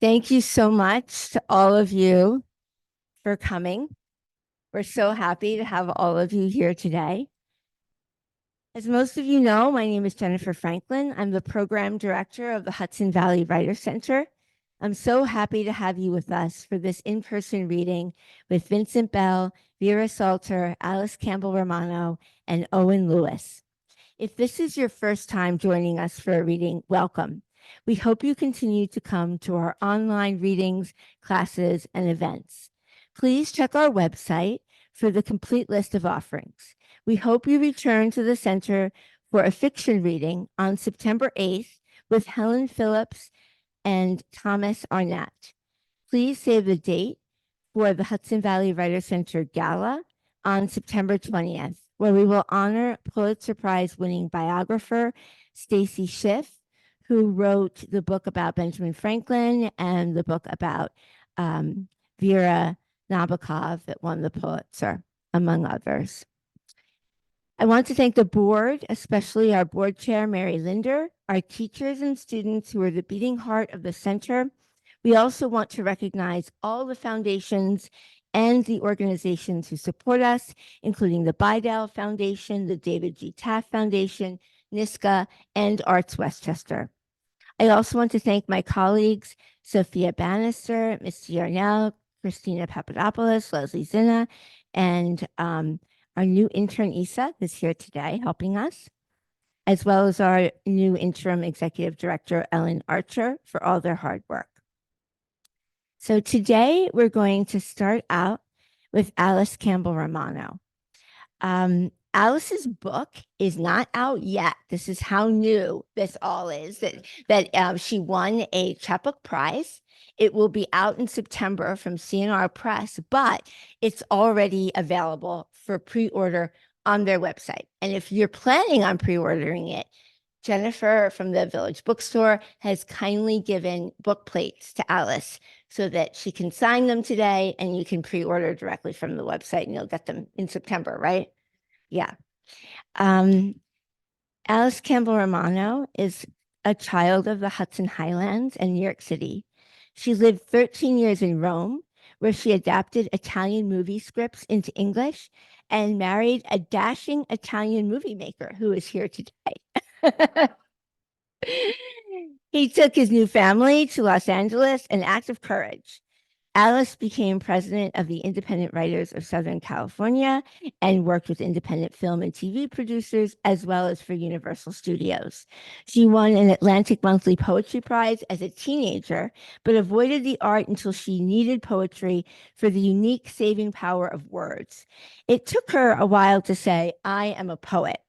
Thank you so much to all of you for coming. We're so happy to have all of you here today. As most of you know, my name is Jennifer Franklin. I'm the program director of the Hudson Valley Writers Center. I'm so happy to have you with us for this in-person reading with Vincent Bell, Vera Salter, Alice Campbell-Romano, and Owen Lewis. If this is your first time joining us for a reading, welcome. We hope you continue to come to our online readings, classes, and events. Please check our website for the complete list of offerings. We hope you return to the center for a fiction reading on September 8th with Helen Phillips and Thomas Arnett. Please save the date for the Hudson Valley Writers Center Gala on September 20th, where we will honor Pulitzer Prize winning biographer Stacy Schiff, who wrote the book about Benjamin Franklin and the book about Vera Nabokov that won the Pulitzer, among others. I want to thank the board, especially our board chair, Mary Linder, our teachers and students who are the beating heart of the center. We also want to recognize all the foundations and the organizations who support us, including the Bidell Foundation, the David G. Taft Foundation, NISCA, and Arts Westchester. I also want to thank my colleagues, Sophia Bannister, Misty Yarnell, Christina Papadopoulos, Leslie Zinna, and our new intern, Isa, is here today helping us, as well as our new interim executive director, Ellen Archer, for all their hard work. So today we're going to start out with Alice Campbell-Romano. Alice's book is not out yet. This is how new this all is, that she won a Chapbook Prize. It will be out in September from C&R Press, but it's already available for pre-order on their website. And if you're planning on pre-ordering it, Jennifer from the Village Bookstore has kindly given book plates to Alice so that she can sign them today and you can pre-order directly from the website and you'll get them in September, right? Yeah. Alice Campbell-Romano is a child of the Hudson Highlands and New York City. She lived 13 years in Rome, where she adapted Italian movie scripts into English and married a dashing Italian movie maker who is here today. He took his new family to Los Angeles, an act of courage. Alice became president of the Independent Writers of Southern California and worked with independent film and TV producers, as well as for Universal Studios. She won an Atlantic Monthly Poetry Prize as a teenager, but avoided the art until she needed poetry for the unique saving power of words. It took her a while to say, "I am a poet."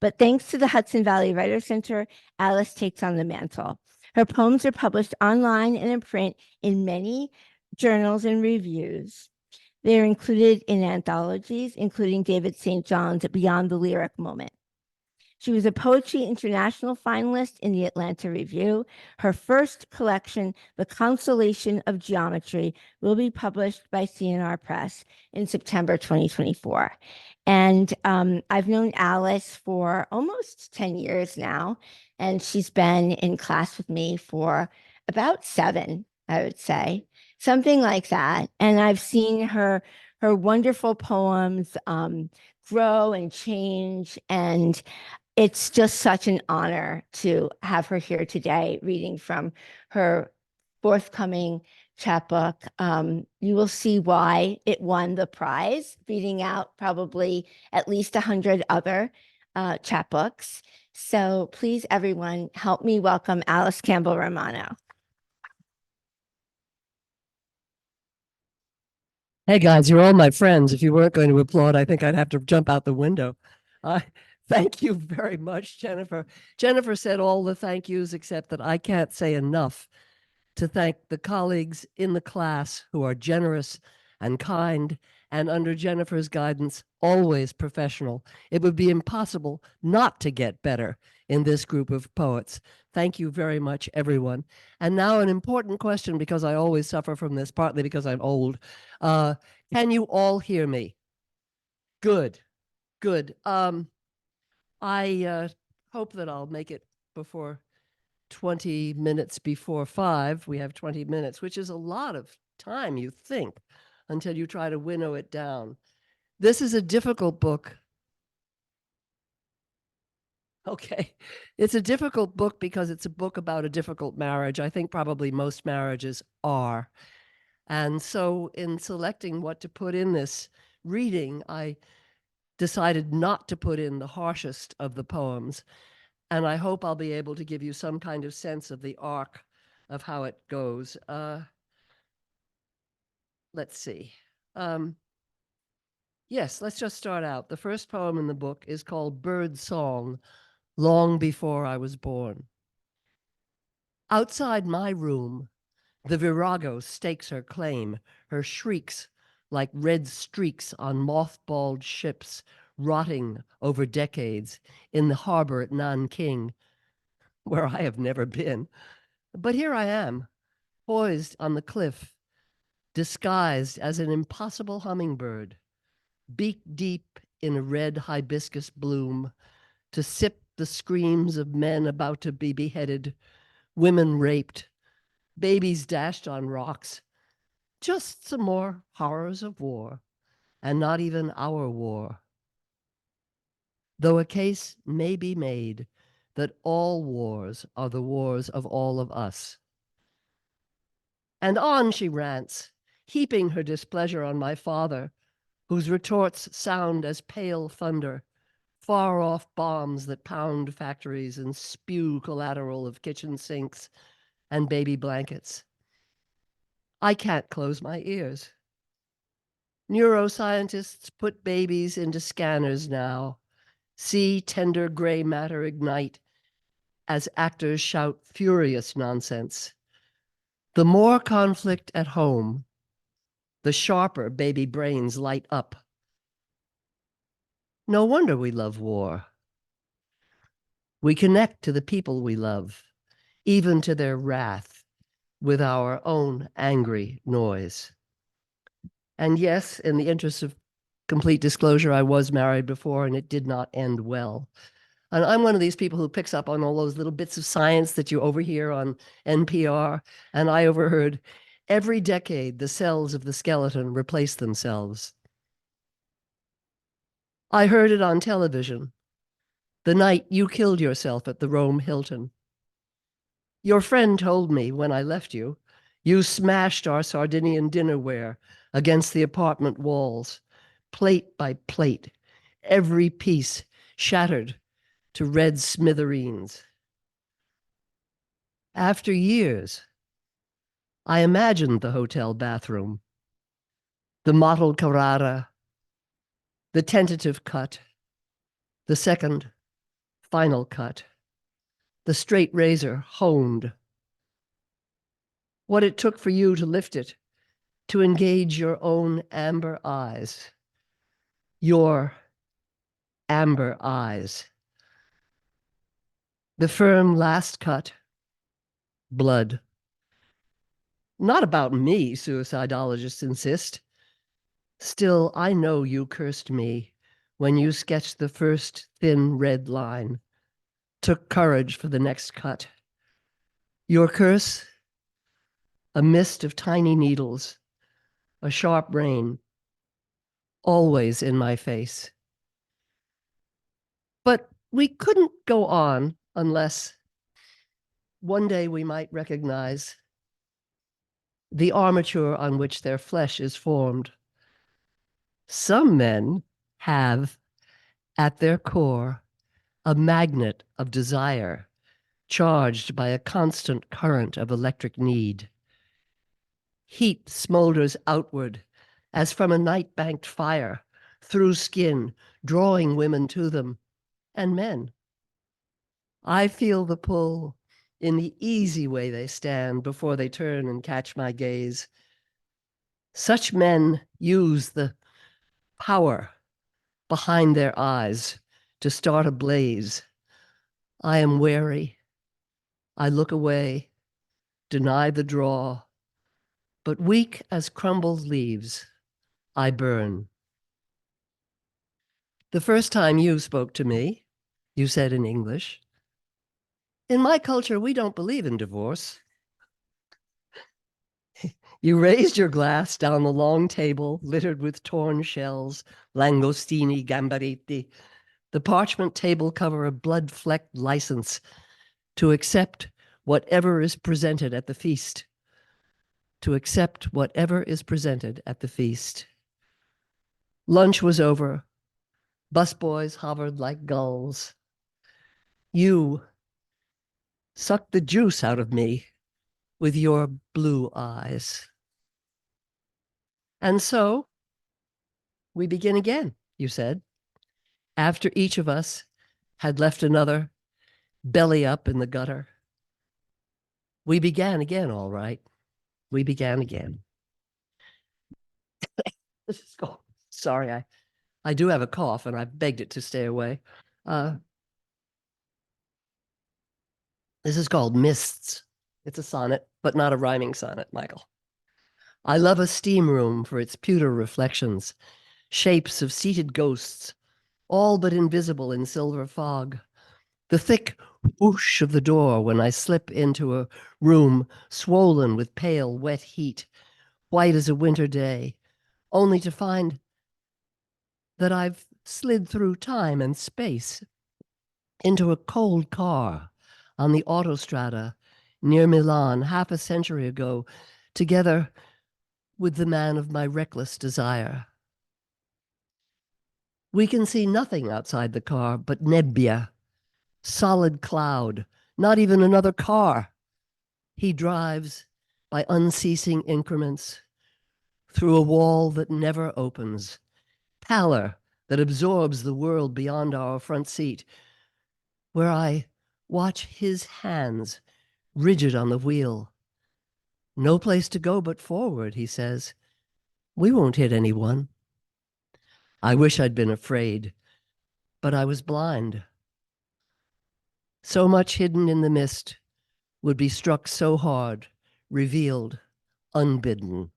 But thanks to the Hudson Valley Writers Center, Alice takes on the mantle. Her poems are published online and in print in many journals and reviews. They're included in anthologies, including David St. John's Beyond the Lyric Moment. She was a Poetry International finalist in the Atlanta Review. Her first collection, The Consolation of Geometry, will be published by C&R Press in September 2024. And I've known Alice for almost 10 years now, and she's been in class with me for about 7, I would say. Something like that. And I've seen her wonderful poems grow and change. And it's just such an honor to have her here today reading from her forthcoming chapbook. You will see why it won the prize, beating out probably at least 100 other chapbooks. So please, everyone, help me welcome Alice Campbell-Romano. Hey guys, you're all my friends. If you weren't going to applaud, I think I'd have to jump out the window. Thank you very much, Jennifer. Jennifer said all the thank yous, except that I can't say enough to thank the colleagues in the class who are generous and kind, and under Jennifer's guidance, always professional. It would be impossible not to get better in this group of poets. Thank you very much, everyone. And now an important question, because I always suffer from this, partly because I'm old. Can you all hear me? Good, good. I hope that I'll make it before 20 minutes before 5. We have 20 minutes, which is a lot of time, you think, until you try to winnow it down. This is a difficult book. Okay. It's a difficult book because it's a book about a difficult marriage. I think probably most marriages are. And so in selecting what to put in this reading, I decided not to put in the harshest of the poems. And I hope I'll be able to give you some kind of sense of the arc of how it goes. Let's see. Yes, let's just start out. The first poem in the book is called Bird Song, Long Before I Was Born. Outside my room, the virago stakes her claim, her shrieks like red streaks on mothballed ships rotting over decades in the harbor at Nanking, where I have never been. But here I am, poised on the cliff, disguised as an impossible hummingbird, beak deep in a red hibiscus bloom, to sip the screams of men about to be beheaded, women raped, babies dashed on rocks. Just some more horrors of war, and not even our war. Though a case may be made that all wars are the wars of all of us. And on she rants, heaping her displeasure on my father, whose retorts sound as pale thunder, far-off bombs that pound factories and spew collateral of kitchen sinks and baby blankets. I can't close my ears. Neuroscientists put babies into scanners now, see tender gray matter ignite as actors shout furious nonsense. The more conflict at home, the sharper baby brains light up. No wonder we love war. We connect to the people we love, even to their wrath, with our own angry noise. And yes, in the interest of complete disclosure, I was married before and it did not end well. And I'm one of these people who picks up on all those little bits of science that you overhear on NPR. And I overheard every decade the cells of the skeleton replace themselves. I heard it on television the night you killed yourself at the Rome Hilton. Your friend told me when I left you, you smashed our Sardinian dinnerware against the apartment walls, plate by plate, every piece shattered to red smithereens. After years, I imagined the hotel bathroom, the mottled Carrara, the tentative cut, the second, final cut, the straight razor honed. What it took for you to lift it, to engage your own amber eyes, your amber eyes. The firm last cut, blood. Not about me, suicidologists insist. Still, I know you cursed me when you sketched the first thin red line, took courage for the next cut. Your curse, a mist of tiny needles, a sharp rain, always in my face. But we couldn't go on unless one day we might recognize the armature on which their flesh is formed. Some men have, at their core, a magnet of desire, charged by a constant current of electric need. Heat smolders outward, as from a night-banked fire, through skin, drawing women to them, and men. I feel the pull in the easy way they stand before they turn and catch my gaze. Such men use the power behind their eyes to start a blaze. I am wary. I look away, deny the draw, but weak as crumbled leaves, I burn. The first time you spoke to me, you said in English, In my culture, we don't believe in divorce. You raised your glass down the long table littered with torn shells, langostini, gambaretti, the parchment table cover a blood-flecked license to accept whatever is presented at the feast. To accept whatever is presented at the feast. Lunch was over. Busboys hovered like gulls. You sucked the juice out of me with your blue eyes. And so we begin again, you said, after each of us had left another belly up in the gutter. We began again, all right. We began again. This is cool. Sorry, I do have a cough and I've begged it to stay away. This is called Mists. It's a sonnet, but not a rhyming sonnet, Michael. I love a steam room for its pewter reflections, shapes of seated ghosts, all but invisible in silver fog. The thick whoosh of the door when I slip into a room swollen with pale, wet heat, white as a winter day, only to find that I've slid through time and space into a cold car on the autostrada near Milan half a century ago, together with the man of my reckless desire. We can see nothing outside the car but nebbia, solid cloud, not even another car. He drives by unceasing increments through a wall that never opens, pallor that absorbs the world beyond our front seat, where I watch his hands rigid on the wheel. No place to go but forward, he says. We won't hit anyone. I wish I'd been afraid, but I was blind. So much hidden in the mist would be struck so hard, revealed, unbidden.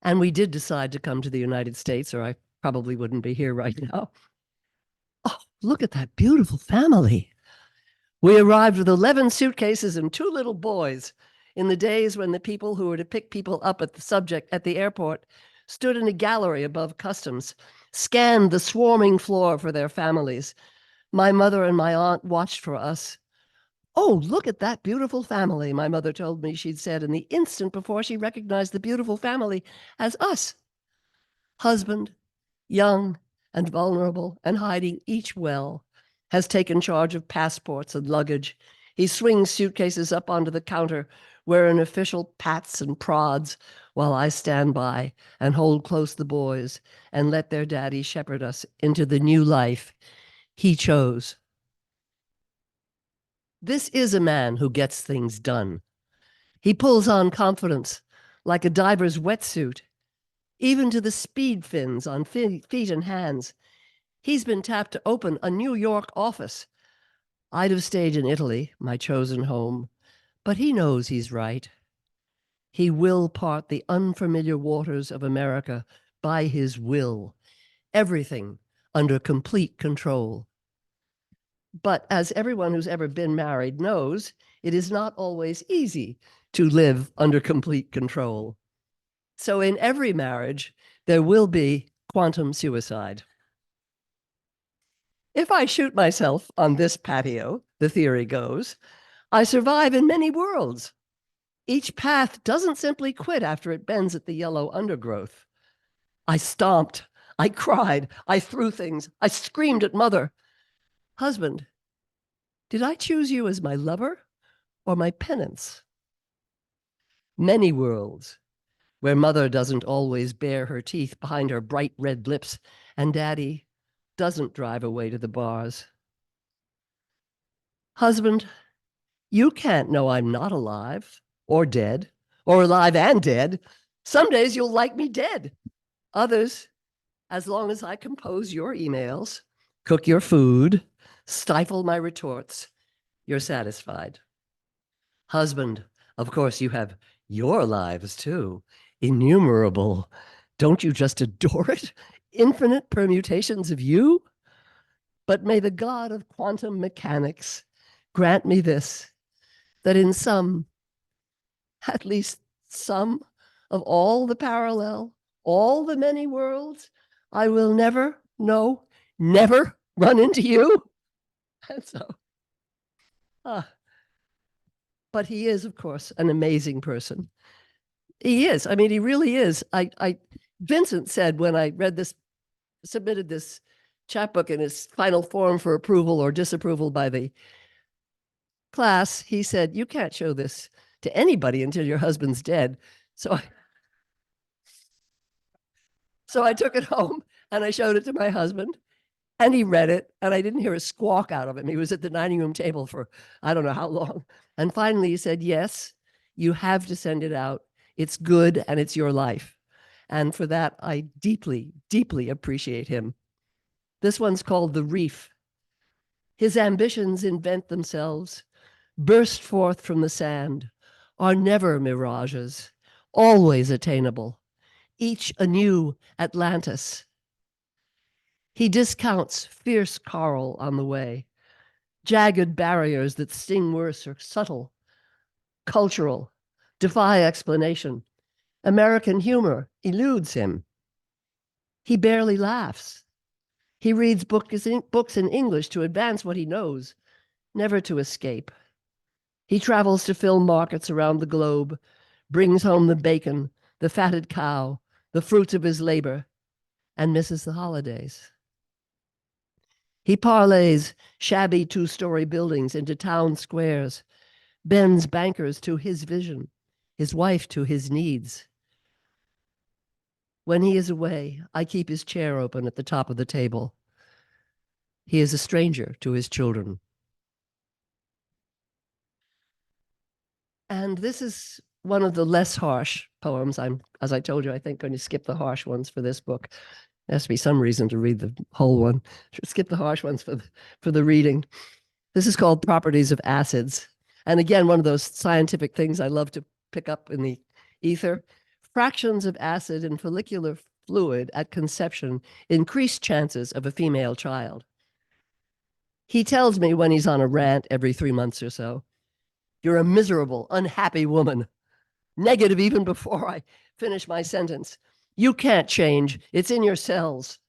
And we did decide to come to the United States, or I probably wouldn't be here right now. Oh, look at that beautiful family. We arrived with 11 suitcases and 2 little boys in the days when the people who were to pick people up at the airport stood in a gallery above customs, scanned the swarming floor for their families. My mother and my aunt watched for us. Oh, look at that beautiful family, my mother told me she'd said in the instant before she recognized the beautiful family as us. Husband, young and vulnerable and hiding each well, has taken charge of passports and luggage. He swings suitcases up onto the counter where an official pats and prods while I stand by and hold close the boys and let their daddy shepherd us into the new life he chose. This is a man who gets things done. He pulls on confidence like a diver's wetsuit, even to the speed fins on feet and hands. He's been tapped to open a New York office. I'd have stayed in Italy, my chosen home, but he knows he's right. He will part the unfamiliar waters of America by his will, everything under complete control. But as everyone who's ever been married knows, it is not always easy to live under complete control. So in every marriage, there will be quantum suicide. If I shoot myself on this patio, the theory goes, I survive in many worlds. Each path doesn't simply quit after it bends at the yellow undergrowth. I stomped, I cried, I threw things, I screamed at mother. Husband, did I choose you as my lover or my penance? Many worlds where mother doesn't always bare her teeth behind her bright red lips and daddy doesn't drive away to the bars. Husband, you can't know I'm not alive or dead or alive and dead. Some days you'll like me dead. Others, as long as I compose your emails, cook your food, stifle my retorts, you're satisfied. Husband, of course, you have your lives too, innumerable. Don't you just adore it? Infinite permutations of you? But may the God of quantum mechanics grant me this, that in some, at least some of all the parallel, all the many worlds, I will never, no, never run into you. And so, but he is, of course, an amazing person. He is. I mean, he really is. Vincent said when I read this, submitted this chapbook in his final form for approval or disapproval by the class, he said, "You can't show this to anybody until your husband's dead." So I took it home and I showed it to my husband, and he read it, and I didn't hear a squawk out of him. He was at the dining room table for I don't know how long. And finally he said, "Yes, you have to send it out. It's good and it's your life." And for that, I deeply, deeply appreciate him. This one's called The Reef. His ambitions invent themselves, burst forth from the sand, are never mirages, always attainable, each a new Atlantis. He discounts fierce coral on the way, jagged barriers that sting worse are subtle, cultural, defy explanation. American humor eludes him. He barely laughs. He reads books in English to advance what he knows, never to escape. He travels to film markets around the globe, brings home the bacon, the fatted cow, the fruits of his labor, and misses the holidays. He parlays shabby two-story buildings into town squares, bends bankers to his vision, his wife to his needs. When he is away, I keep his chair open at the top of the table. He is a stranger to his children. And this is one of the less harsh poems. I'm, as I told you, I think going to skip the harsh ones for this book. There has to be some reason to read the whole one. Skip the harsh ones for the reading. This is called Properties of Acids. And again, one of those scientific things I love to pick up in the ether. Fractions of acid in follicular fluid at conception increase chances of a female child. He tells me when he's on a rant every 3 months or so, "You're a miserable, unhappy woman." Negative even before I finish my sentence. "You can't change. It's in your cells."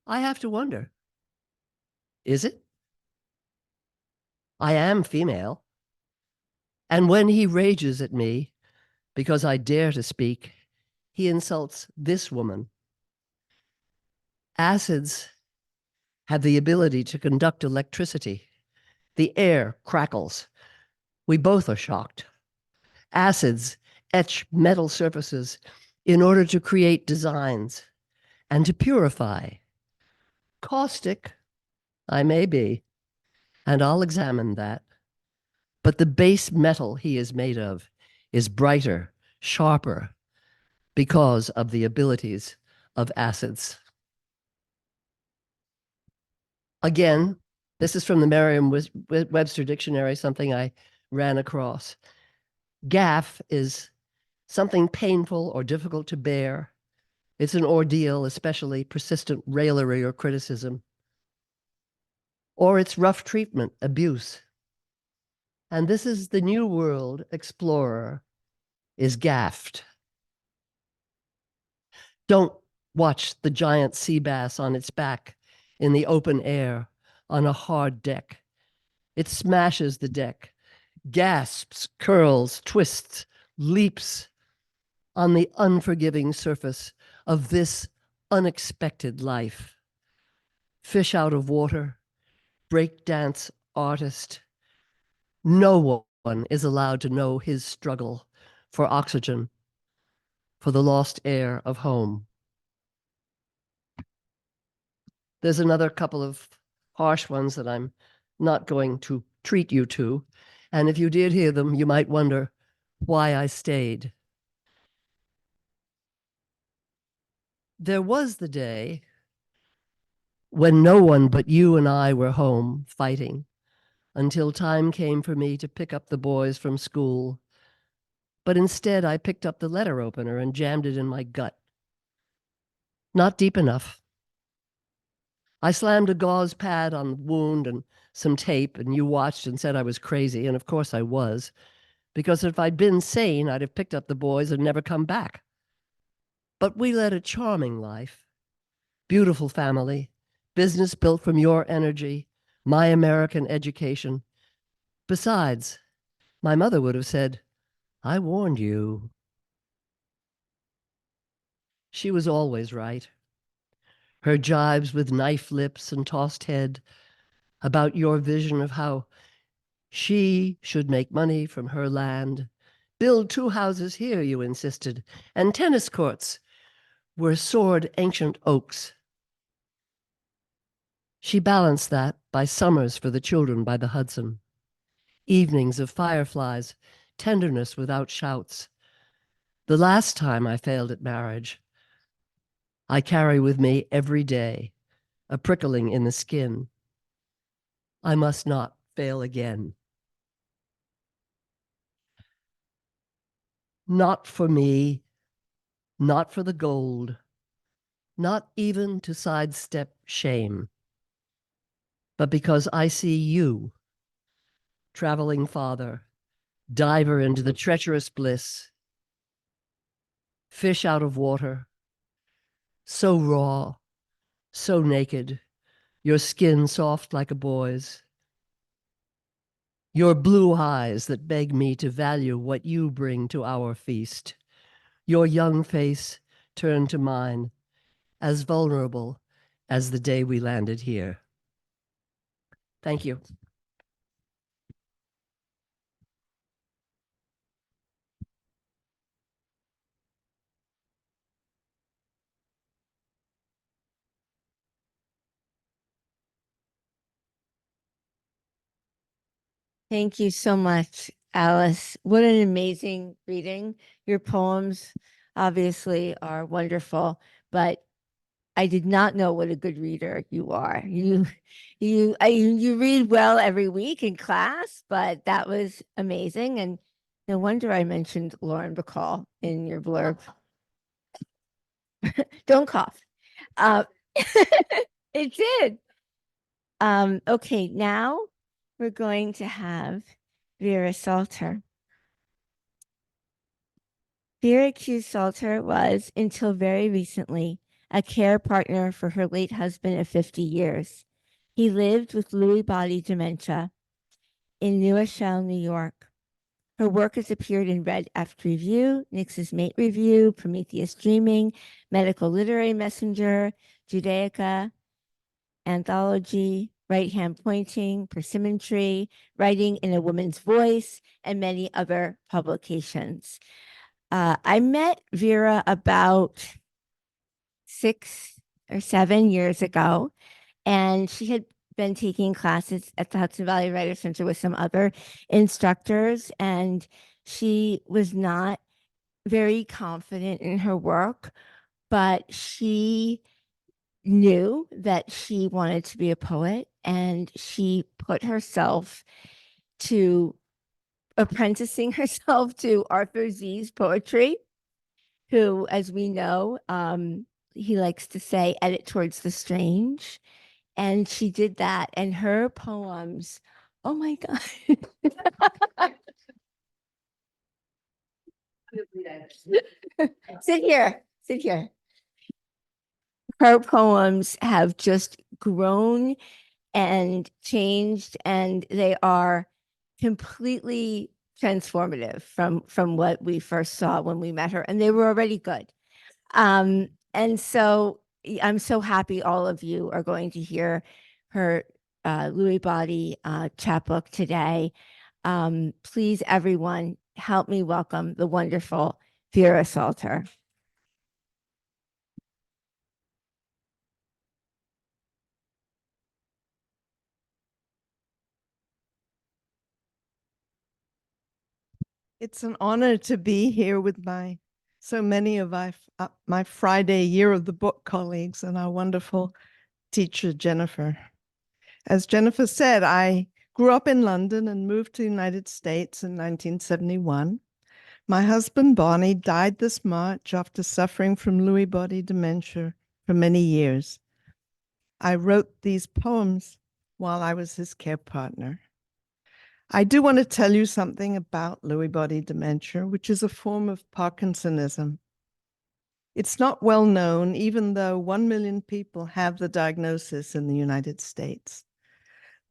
I have to wonder, is it? I am female. And when he rages at me, because I dare to speak, he insults this woman. Acids have the ability to conduct electricity. The air crackles. We both are shocked. Acids etch metal surfaces in order to create designs and to purify. Caustic, I may be, and I'll examine that. But the base metal he is made of is brighter, sharper, because of the abilities of acids. Again, this is from the Merriam-Webster dictionary, something I ran across. Gaffe is something painful or difficult to bear. It's an ordeal, especially persistent raillery or criticism. Or it's rough treatment, abuse. And this is the New World explorer is gaffed. Don't watch the giant sea bass on its back in the open air on a hard deck. It smashes the deck, gasps, curls, twists, leaps on the unforgiving surface of this unexpected life. Fish out of water, breakdance artist. No one is allowed to know his struggle for oxygen, for the lost air of home. There's another couple of harsh ones that I'm not going to treat you to. And if you did hear them, you might wonder why I stayed. There was the day when no one but you and I were home fighting until time came for me to pick up the boys from school. But instead, I picked up the letter opener and jammed it in my gut. Not deep enough. I slammed a gauze pad on the wound and some tape, and you watched and said I was crazy, and of course I was, because if I'd been sane, I'd have picked up the boys and never come back. But we led a charming life. Beautiful family, business built from your energy, my American education. Besides, my mother would have said, I warned you. She was always right. Her jibes with knife lips and tossed head about your vision of how she should make money from her land. Build 2 houses here, you insisted, and tennis courts where soared ancient oaks. She balanced that by summers for the children by the Hudson, evenings of fireflies, tenderness without shouts. The last time I failed at marriage, I carry with me every day a prickling in the skin. I must not fail again. Not for me, not for the gold, not even to sidestep shame, but because I see you, traveling father, diver into the treacherous bliss, fish out of water, so raw, so naked, your skin soft like a boy's, your blue eyes that beg me to value what you bring to our feast, your young face turned to mine, as vulnerable as the day we landed here. Thank you. Thank you so much, Alice. What an amazing reading. Your poems obviously are wonderful, but I did not know what a good reader you are. You read well every week in class, but that was amazing. And no wonder I mentioned Lauren Bacall in your blurb. Don't cough. Uh, it did. Okay, now we're going to have Vera Salter. Vera Q. Salter was, until very recently, a care partner for her late husband of 50 years. He lived with Lewy body dementia in New Rochelle, New York. Her work has appeared in Red F Review, Nix's Mate Review, Prometheus Dreaming, Medical Literary Messenger, Judaica, Anthology, Right Hand Pointing, Persimmon Tree, Writing in a Woman's Voice, and many other publications. I met Vera about 6 or 7 years ago, and she had been taking classes at the Hudson Valley Writers Center with some other instructors, and she was not very confident in her work, but she knew that she wanted to be a poet, and she put herself to apprenticing herself to Arthur Z's poetry, who, as we know, he likes to say, edit towards the strange. And she did that, and her poems, oh my God. Sit here, sit here. Her poems have just grown and changed, and they are completely transformative from what we first saw when we met her, and they were already good. And so I'm so happy all of you are going to hear her Lewy body chapbook today. Please, everyone, help me welcome the wonderful Vera Salter. It's an honor to be here with so many of my Friday Year of the Book colleagues and our wonderful teacher, Jennifer. As Jennifer said, I grew up in London and moved to the United States in 1971. My husband, Bonnie, died this March after suffering from Lewy body dementia for many years. I wrote these poems while I was his care partner. I do want to tell you something about Lewy body dementia, which is a form of Parkinsonism. It's not well known, even though 1 million people have the diagnosis in the United States.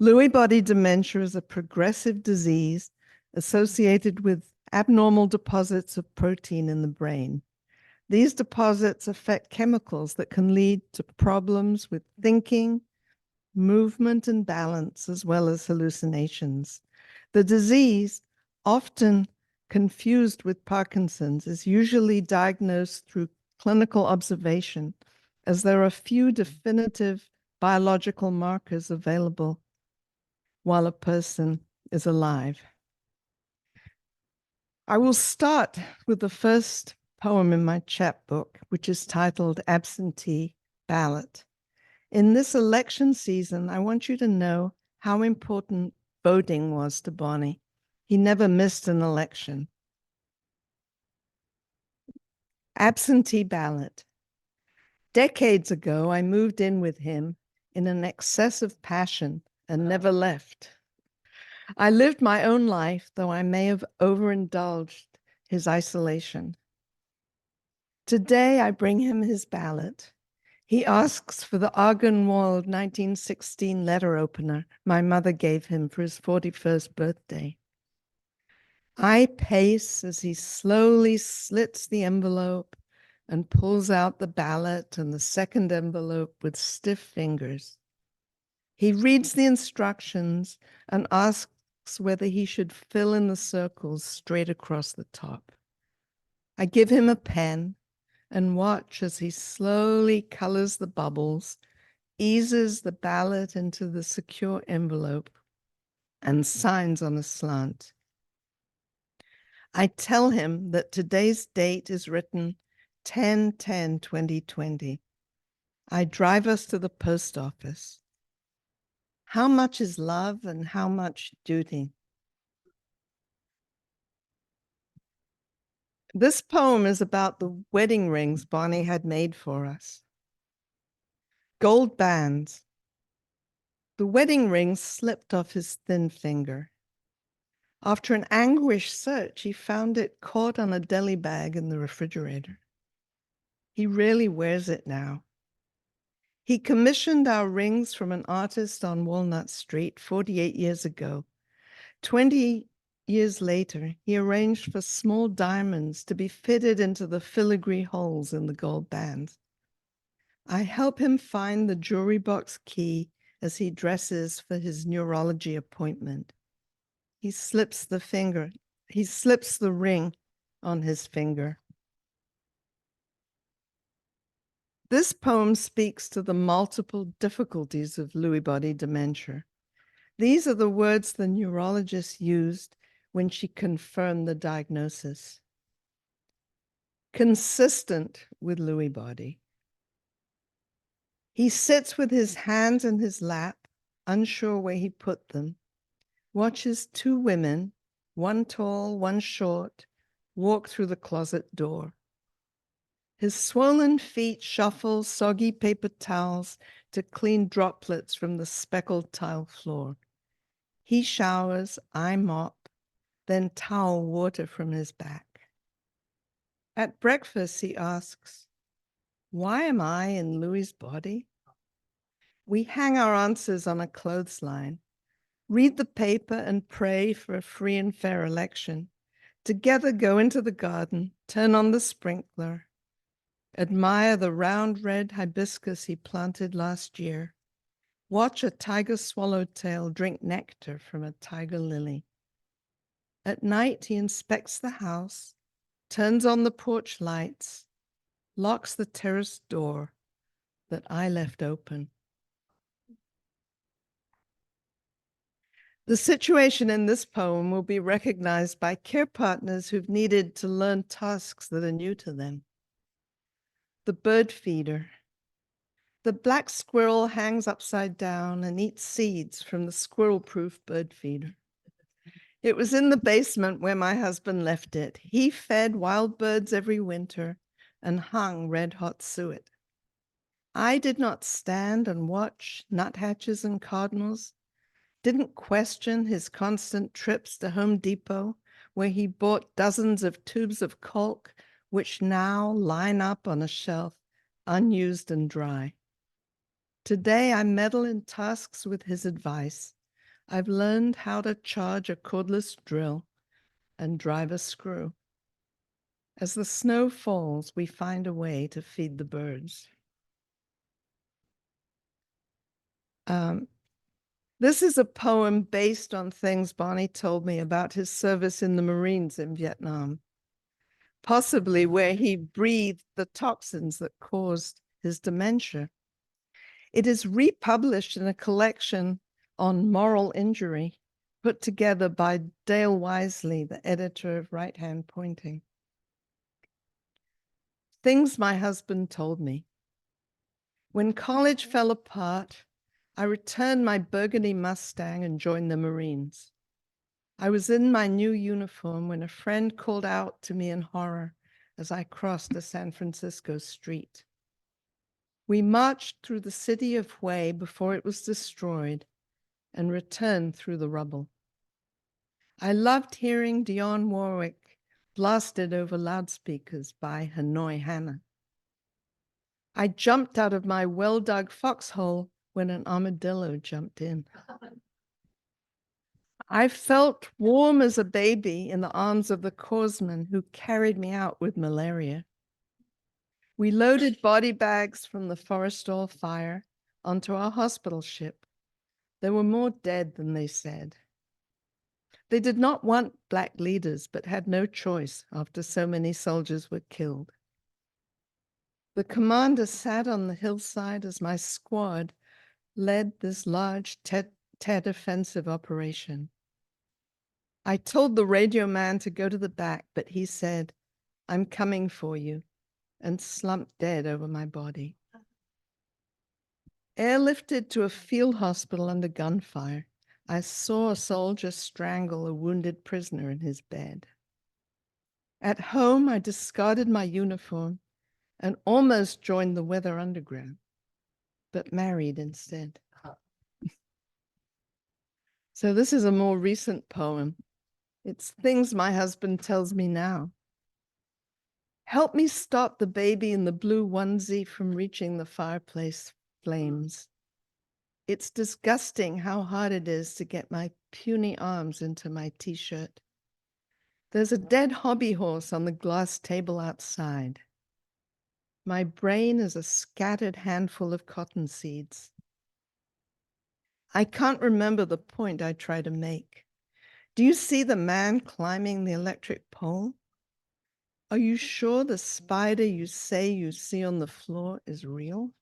Lewy body dementia is a progressive disease associated with abnormal deposits of protein in the brain. These deposits affect chemicals that can lead to problems with thinking, movement, and balance, as well as hallucinations. The disease, often confused with Parkinson's, is usually diagnosed through clinical observation, as there are few definitive biological markers available while a person is alive. I will start with the first poem in my chapbook, which is titled Absentee Ballot. In this election season, I want you to know how important voting was to Bonnie. He never missed an election. Absentee ballot. Decades ago, I moved in with him in an excess of passion and never left. I lived my own life, though I may have overindulged his isolation. Today, I bring him his ballot. He asks for the argon-walled 1916 letter opener my mother gave him for his 41st birthday. I pace as he slowly slits the envelope and pulls out the ballot and the second envelope with stiff fingers. He reads the instructions and asks whether he should fill in the circles straight across the top. I give him a pen and watch as he slowly colors the bubbles, eases the ballot into the secure envelope, and signs on a slant. I tell him that today's date is written 10/10/2020. I drive us to the post office. How much is love and how much duty? This poem is about the wedding rings Bonnie had made for us. Gold bands. The wedding ring slipped off his thin finger. After an anguished search, he found it caught on a deli bag in the refrigerator. He rarely wears it now. He commissioned our rings from an artist on Walnut Street 48 years ago. 20 years later, he arranged for small diamonds to be fitted into the filigree holes in the gold bands. I help him find the jewelry box key as he dresses for his neurology appointment. He slips the ring on his finger. This poem speaks to the multiple difficulties of Lewy body dementia. These are the words the neurologist used when she confirmed the diagnosis. Consistent with Lewy body. He sits with his hands in his lap, unsure where he put them, watches two women, one tall, one short, walk through the closet door. His swollen feet shuffle soggy paper towels to clean droplets from the speckled tile floor. He showers, I mop, then towel water from his back. At breakfast, he asks, "Why am I in Louis's body?" We hang our answers on a clothesline, read the paper and pray for a free and fair election. Together go into the garden, turn on the sprinkler, admire the round red hibiscus he planted last year, watch a tiger swallowtail drink nectar from a tiger lily. At night, he inspects the house, turns on the porch lights, locks the terrace door that I left open. The situation in this poem will be recognized by care partners who've needed to learn tasks that are new to them. The bird feeder. The black squirrel hangs upside down and eats seeds from the squirrel-proof bird feeder. It was in the basement where my husband left it. He fed wild birds every winter and hung red-hot suet. I did not stand and watch nuthatches and cardinals, didn't question his constant trips to Home Depot, where he bought dozens of tubes of caulk, which now line up on a shelf, unused and dry. Today, I meddle in tasks with his advice. I've learned how to charge a cordless drill and drive a screw. As the snow falls, we find a way to feed the birds. This is a poem based on things Bonnie told me about his service in the Marines in Vietnam, possibly where he breathed the toxins that caused his dementia. It is republished in a collection on moral injury put together by Dale Wisely, the editor of Right Hand Pointing. Things my husband told me. When college fell apart, I returned my burgundy Mustang and joined the Marines. I was in my new uniform when a friend called out to me in horror as I crossed a San Francisco street. We marched through the city of Hue before it was destroyed and returned through the rubble. I loved hearing Dionne Warwick blasted over loudspeakers by Hanoi Hannah. I jumped out of my well-dug foxhole when an armadillo jumped in. I felt warm as a baby in the arms of the corpsman who carried me out with malaria. We loaded body bags from the Forrestal fire onto our hospital ship. There were more dead than they said. They did not want Black leaders, but had no choice after so many soldiers were killed. The commander sat on the hillside as my squad led this large Tet offensive operation. I told the radio man to go to the back, but he said, "I'm coming for you," and slumped dead over my body. Airlifted to a field hospital under gunfire, I saw a soldier strangle a wounded prisoner in his bed. At home, I discarded my uniform and almost joined the Weather Underground, but married instead. So this is a more recent poem. It's things my husband tells me now. Help me stop the baby in the blue onesie from reaching the fireplace flames. It's disgusting how hard it is to get my puny arms into my t-shirt. There's a dead hobby horse on the glass table outside. My brain is a scattered handful of cotton seeds. I can't remember the point I try to make. Do you see the man climbing the electric pole? Are you sure the spider you say you see on the floor is real?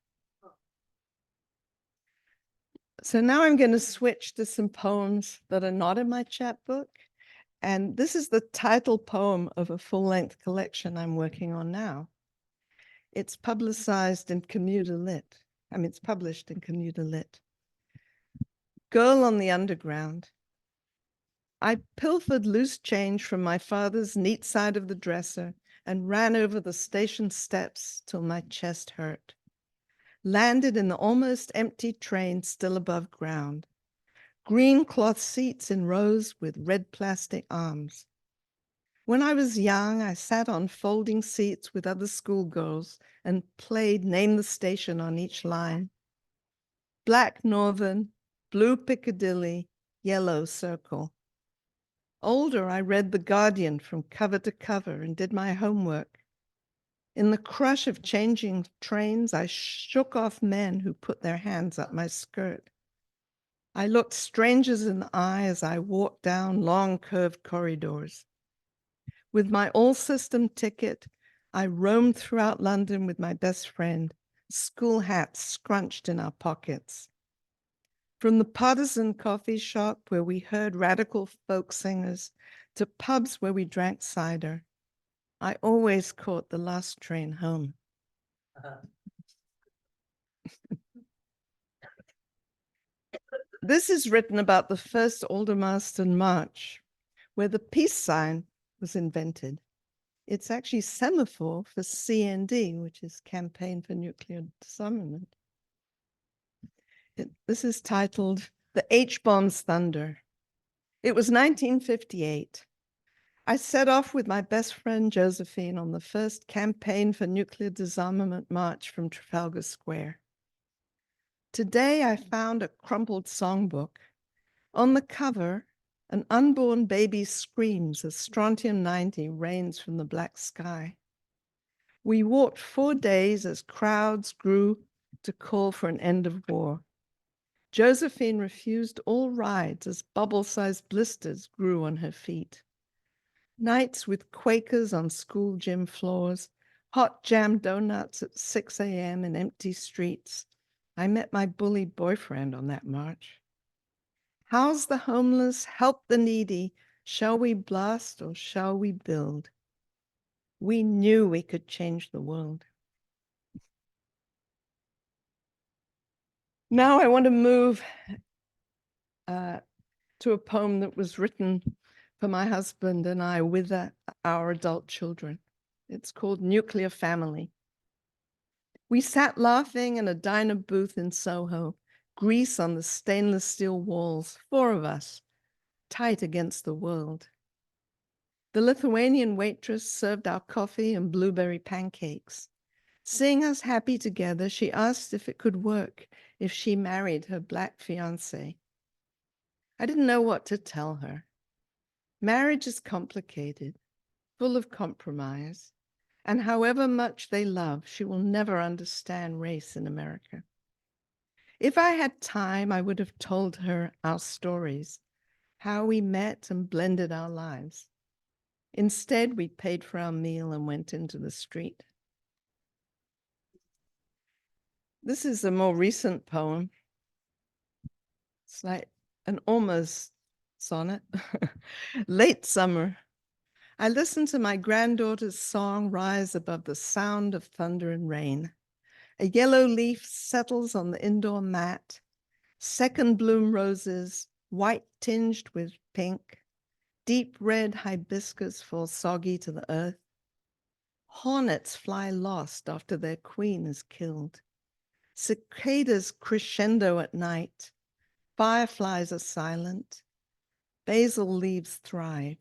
So now I'm going to switch to some poems that are not in my chapbook. And this is the title poem of a full-length collection I'm working on now. It's publicized in Commuter Lit. It's published in Commuter Lit. Girl on the Underground. I pilfered loose change from my father's neat side of the dresser and ran over the station steps till my chest hurt. Landed in the almost empty train still above ground. Green cloth seats in rows with red plastic arms. When I was young, I sat on folding seats with other schoolgirls and played Name the Station on each line. Black Northern, blue Piccadilly, yellow Circle. Older, I read The Guardian from cover to cover and did my homework. In the crush of changing trains, I shook off men who put their hands up my skirt. I looked strangers in the eye as I walked down long curved corridors. With my all-system ticket, I roamed throughout London with my best friend, school hats scrunched in our pockets. From the partisan coffee shop where we heard radical folk singers to pubs where we drank cider, I always caught the last train home. This is written about the first Aldermaston March, where the peace sign was invented. It's actually semaphore for CND, which is Campaign for Nuclear Disarmament. This is titled The H-Bomb's Thunder. It was 1958. I set off with my best friend Josephine on the first Campaign for Nuclear Disarmament march from Trafalgar Square. Today I found a crumpled songbook. On the cover, an unborn baby screams as strontium-90 rains from the black sky. We walked 4 days as crowds grew to call for an end of war. Josephine refused all rides as bubble-sized blisters grew on her feet. Nights with Quakers on school gym floors, hot jam donuts at 6 a.m. in empty streets. I met my bully boyfriend on that march. House the homeless, help the needy. Shall we blast or shall we build? We knew we could change the world. Now I want to move to a poem that was written for my husband and I with our adult children. It's called Nuclear Family. We sat laughing in a diner booth in Soho, grease on the stainless steel walls, 4 of us, tight against the world. The Lithuanian waitress served our coffee and blueberry pancakes. Seeing us happy together, she asked if it could work if she married her black fiancé. I didn't know what to tell her. Marriage is complicated, full of compromise, and however much they love, she will never understand race in America. If I had time, I would have told her our stories, how we met and blended our lives. Instead, we paid for our meal and went into the street. This is a more recent poem. It's like an almost sonnet. Late summer, I listened to my granddaughter's song rise above the sound of thunder and rain. A yellow leaf settles on the indoor mat. Second bloom roses, white tinged with pink. Deep red hibiscus fall soggy to the earth. Hornets fly lost after their queen is killed. Cicadas crescendo at night. Fireflies are silent. Basil leaves thrive.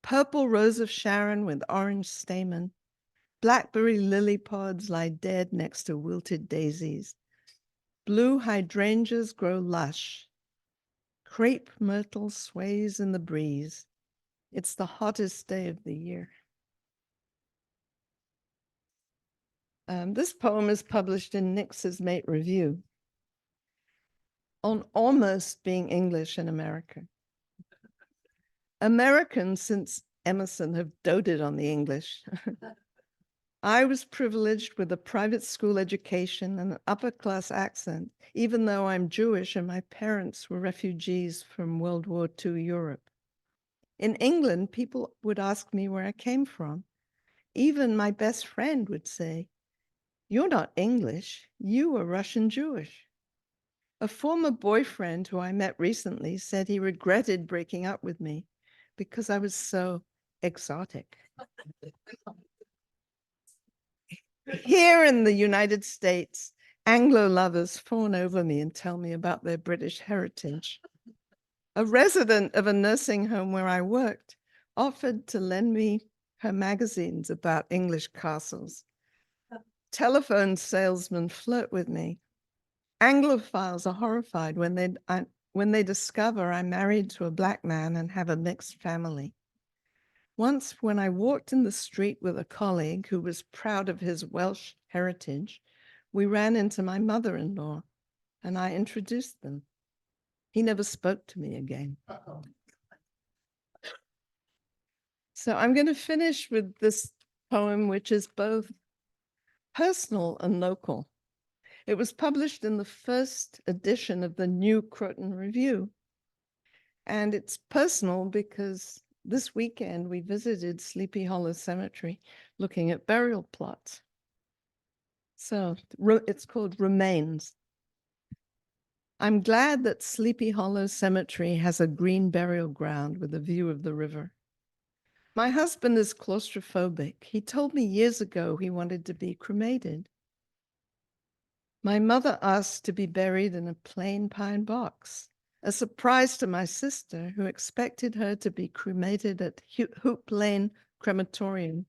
Purple rose of Sharon with orange stamen. Blackberry lily pods lie dead next to wilted daisies. Blue hydrangeas grow lush. Crepe myrtle sways in the breeze. It's the hottest day of the year. This poem is published in Nix's Mate Review on almost being English in America. Americans since Emerson have doted on the English. I was privileged with a private school education and an upper-class accent, even though I'm Jewish and my parents were refugees from World War II Europe. In England, people would ask me where I came from. Even my best friend would say, "You're not English, you are Russian Jewish." A former boyfriend who I met recently said he regretted breaking up with me because I was so exotic. Here in the United States, Anglo lovers fawn over me and tell me about their British heritage. A resident of a nursing home where I worked offered to lend me her magazines about English castles. Telephone salesmen flirt with me. Anglophiles are horrified when they discover I'm married to a Black man and have a mixed family. Once, when I walked in the street with a colleague who was proud of his Welsh heritage, we ran into my mother-in-law and I introduced them. He never spoke to me again. So I'm going to finish with this poem, which is both personal and local. It was published in the first edition of the New Croton Review. And it's personal because this weekend we visited Sleepy Hollow Cemetery looking at burial plots. So it's called Remains. I'm glad that Sleepy Hollow Cemetery has a green burial ground with a view of the river. My husband is claustrophobic. He told me years ago he wanted to be cremated. My mother asked to be buried in a plain pine box, a surprise to my sister, who expected her to be cremated at Hoop Lane Crematorium,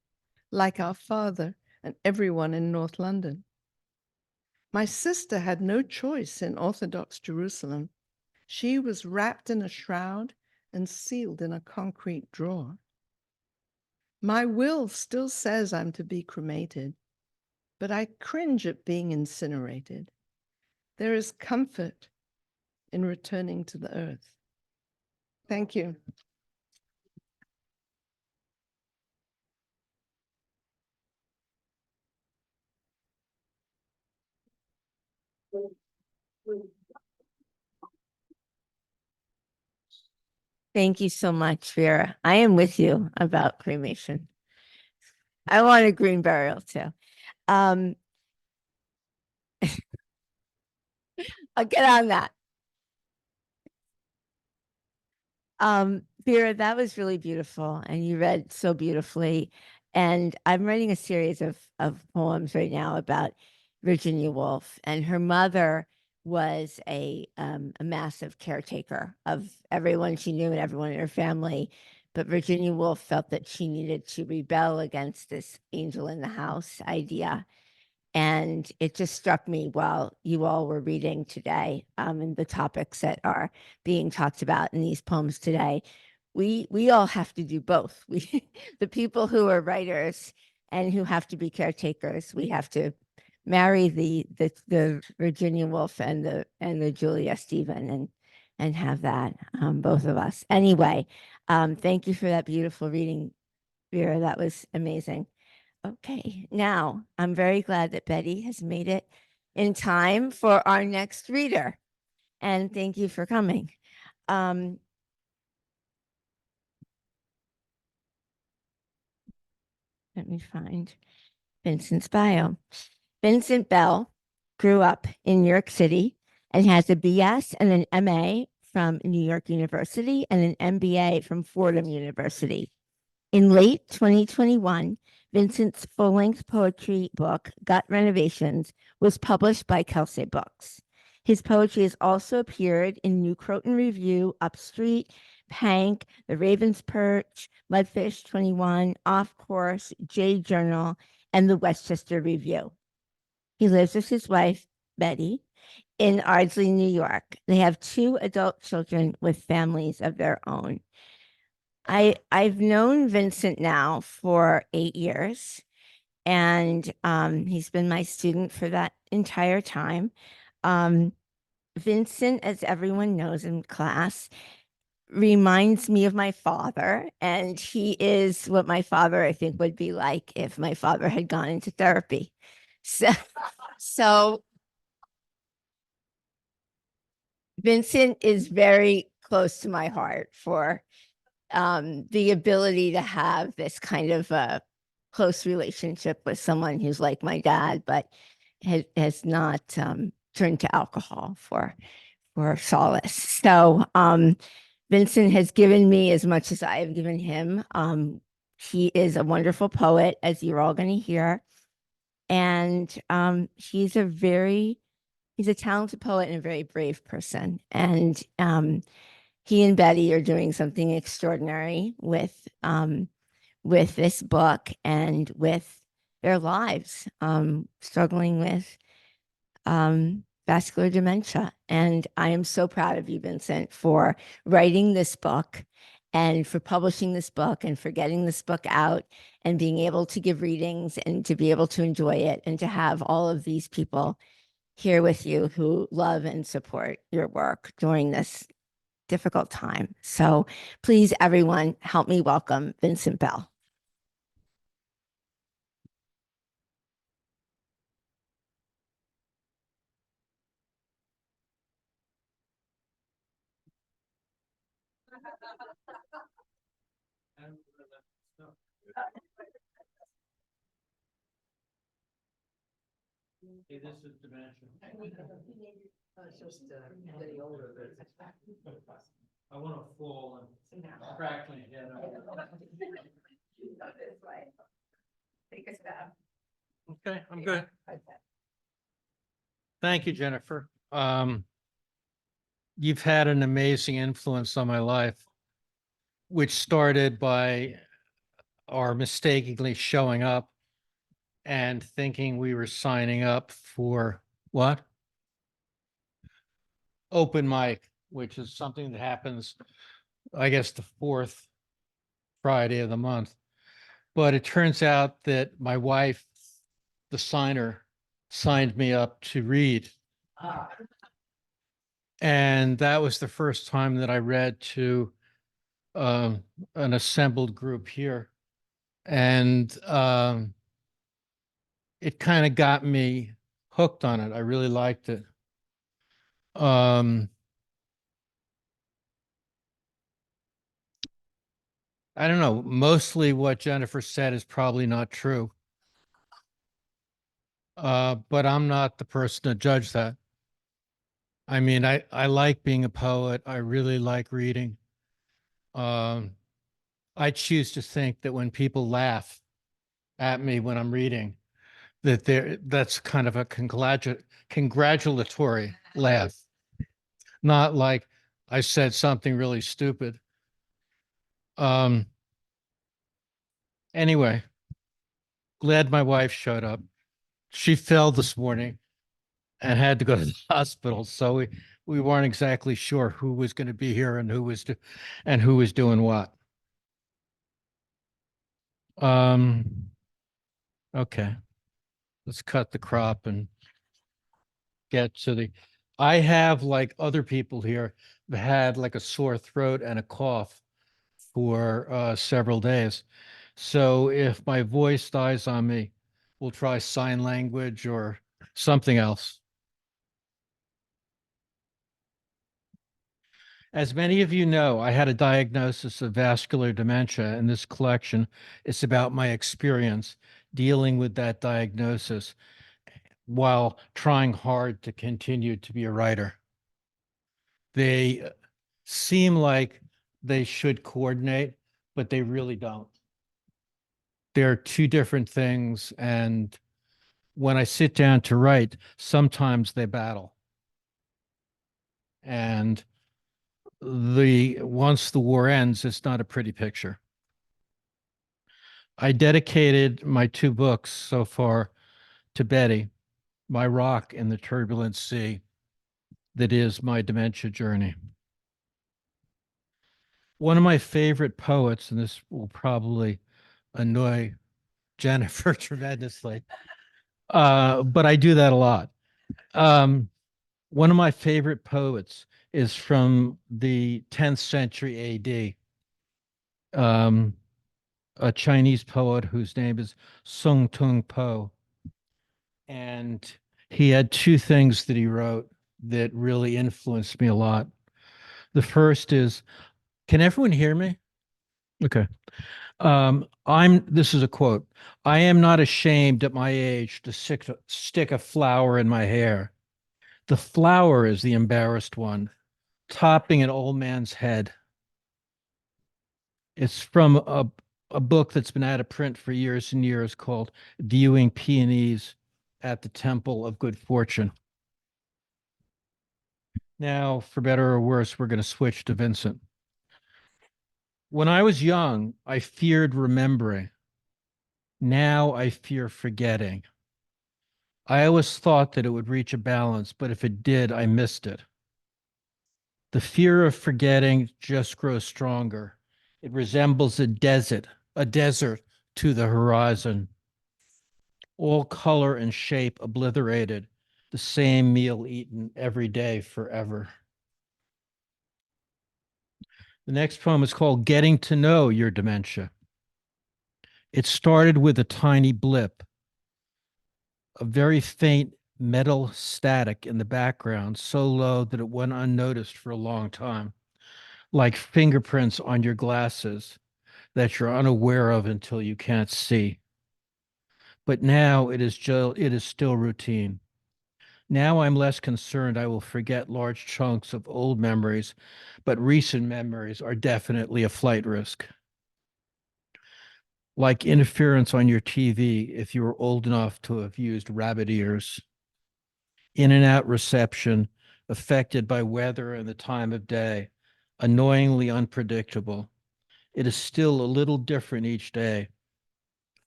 like our father and everyone in North London. My sister had no choice in Orthodox Jerusalem. She was wrapped in a shroud and sealed in a concrete drawer. My will still says I'm to be cremated, but I cringe at being incinerated. There is comfort in returning to the earth. Thank you. Thank you so much, Vera. I am with you about cremation. I want a green burial too. I'll get on that. Vera, that was really beautiful, and you read so beautifully. And I'm writing a series of poems right now about Virginia Woolf, and her mother was a massive caretaker of everyone she knew and everyone in her family. But Virginia Woolf felt that she needed to rebel against this angel in the house idea. And it just struck me while you all were reading today, and the topics that are being talked about in these poems today. We all have to do both. We, the people who are writers and who have to be caretakers, we have to marry the Virginia Woolf and the Julia Stephen and have that, both of us. Anyway, thank you for that beautiful reading, Vera. That was amazing. Okay, now I'm very glad that Betty has made it in time for our next reader. And thank you for coming. Let me find Vincent's bio. Vincent Bell grew up in New York City and has a BS and an MA from New York University and an MBA from Fordham University. In late 2021, Vincent's full-length poetry book, Gut Renovations, was published by Kelsay Books. His poetry has also appeared in New Croton Review, Upstreet, PANK, the Ravens Perch, Mudfish 21, Off Course, J Journal, and the Westchester Review. He lives with his wife, Betty, in Ardsley, New York. They have 2 adult children with families of their own. I've known Vincent now for 8 years, and he's been my student for that entire time. Vincent, as everyone knows in class, reminds me of my father, and he is what my father, I think, would be like if my father had gone into therapy. So Vincent is very close to my heart for the ability to have this kind of a close relationship with someone who's like my dad, but has not turned to alcohol for solace. So Vincent has given me as much as I have given him. He is a wonderful poet, as you're all going to hear. And he's a talented poet and a very brave person. And he and Betty are doing something extraordinary with this book and with their lives, struggling with vascular dementia. And I am so proud of you, Vincent, for writing this book and for publishing this book and for getting this book out and being able to give readings and to be able to enjoy it and to have all of these people here with you who love and support your work during this difficult time. So please, everyone, help me welcome Vincent Bell. Hey, this is dementia. It's just getting older. I want to fall and crack my head up. Take a stab. Okay, I'm good. Thank you, Jennifer. You've had an amazing influence on my life, which started by our mistakenly showing up and thinking we were signing up for what? Open mic, which is something that happens, I guess, the fourth Friday of the month. But it turns out that my wife, the signer, signed me up to read. And that was the first time that I read to an assembled group here. And it kind of got me hooked on it. I really liked it. I don't know. Mostly what Jennifer said is probably not true. But I'm not the person to judge that. I mean, I like being a poet. I really like reading. I choose to think that when people laugh at me when I'm reading, that's kind of a congratulatory laugh, not like I said something really stupid. Anyway, glad my wife showed up. She fell this morning and had to go to the hospital, so we weren't exactly sure who was going to be here and who was doing what. Okay, let's cut the crop and get to the. I have, like other people here, had like a sore throat and a cough for several days. So if my voice dies on me, we'll try sign language or something else. As many of you know, I had a diagnosis of vascular dementia, and this collection is about my experience dealing with that diagnosis while trying hard to continue to be a writer. They seem like they should coordinate, but they really don't. They're two different things, and when I sit down to write, sometimes they battle. And once the war ends, it's not a pretty picture. I dedicated my 2 books so far to Betty, my rock in the turbulent sea that is my dementia journey. One of my favorite poets, and this will probably annoy Jennifer tremendously, but I do that a lot. One of my favorite poets is from the 10th century AD, a Chinese poet whose name is Sung Tung Po. And he had 2 things that he wrote that really influenced me a lot. The first is, can everyone hear me? Okay. This is a quote. I am not ashamed at my age to stick a flower in my hair. The flower is the embarrassed one, topping an old man's head. It's from a book that's been out of print for years and years called Viewing Peonies at the Temple of Good Fortune. Now, for better or worse, we're going to switch to Vincent. When I was young, I feared remembering. Now I fear forgetting. I always thought that it would reach a balance, but if it did, I missed it. The fear of forgetting just grows stronger. It resembles a desert to the horizon. All color and shape obliterated, the same meal eaten every day forever. The next poem is called Getting to Know Your Dementia. It started with a tiny blip, a very faint metal static in the background, so low that it went unnoticed for a long time, like fingerprints on your glasses that you're unaware of until you can't see. But now it is still routine. Now I'm less concerned I will forget large chunks of old memories, but recent memories are definitely a flight risk. like interference on your TV if you were old enough to have used rabbit ears. In and out reception, affected by weather and the time of day, annoyingly unpredictable. It is still a little different each day.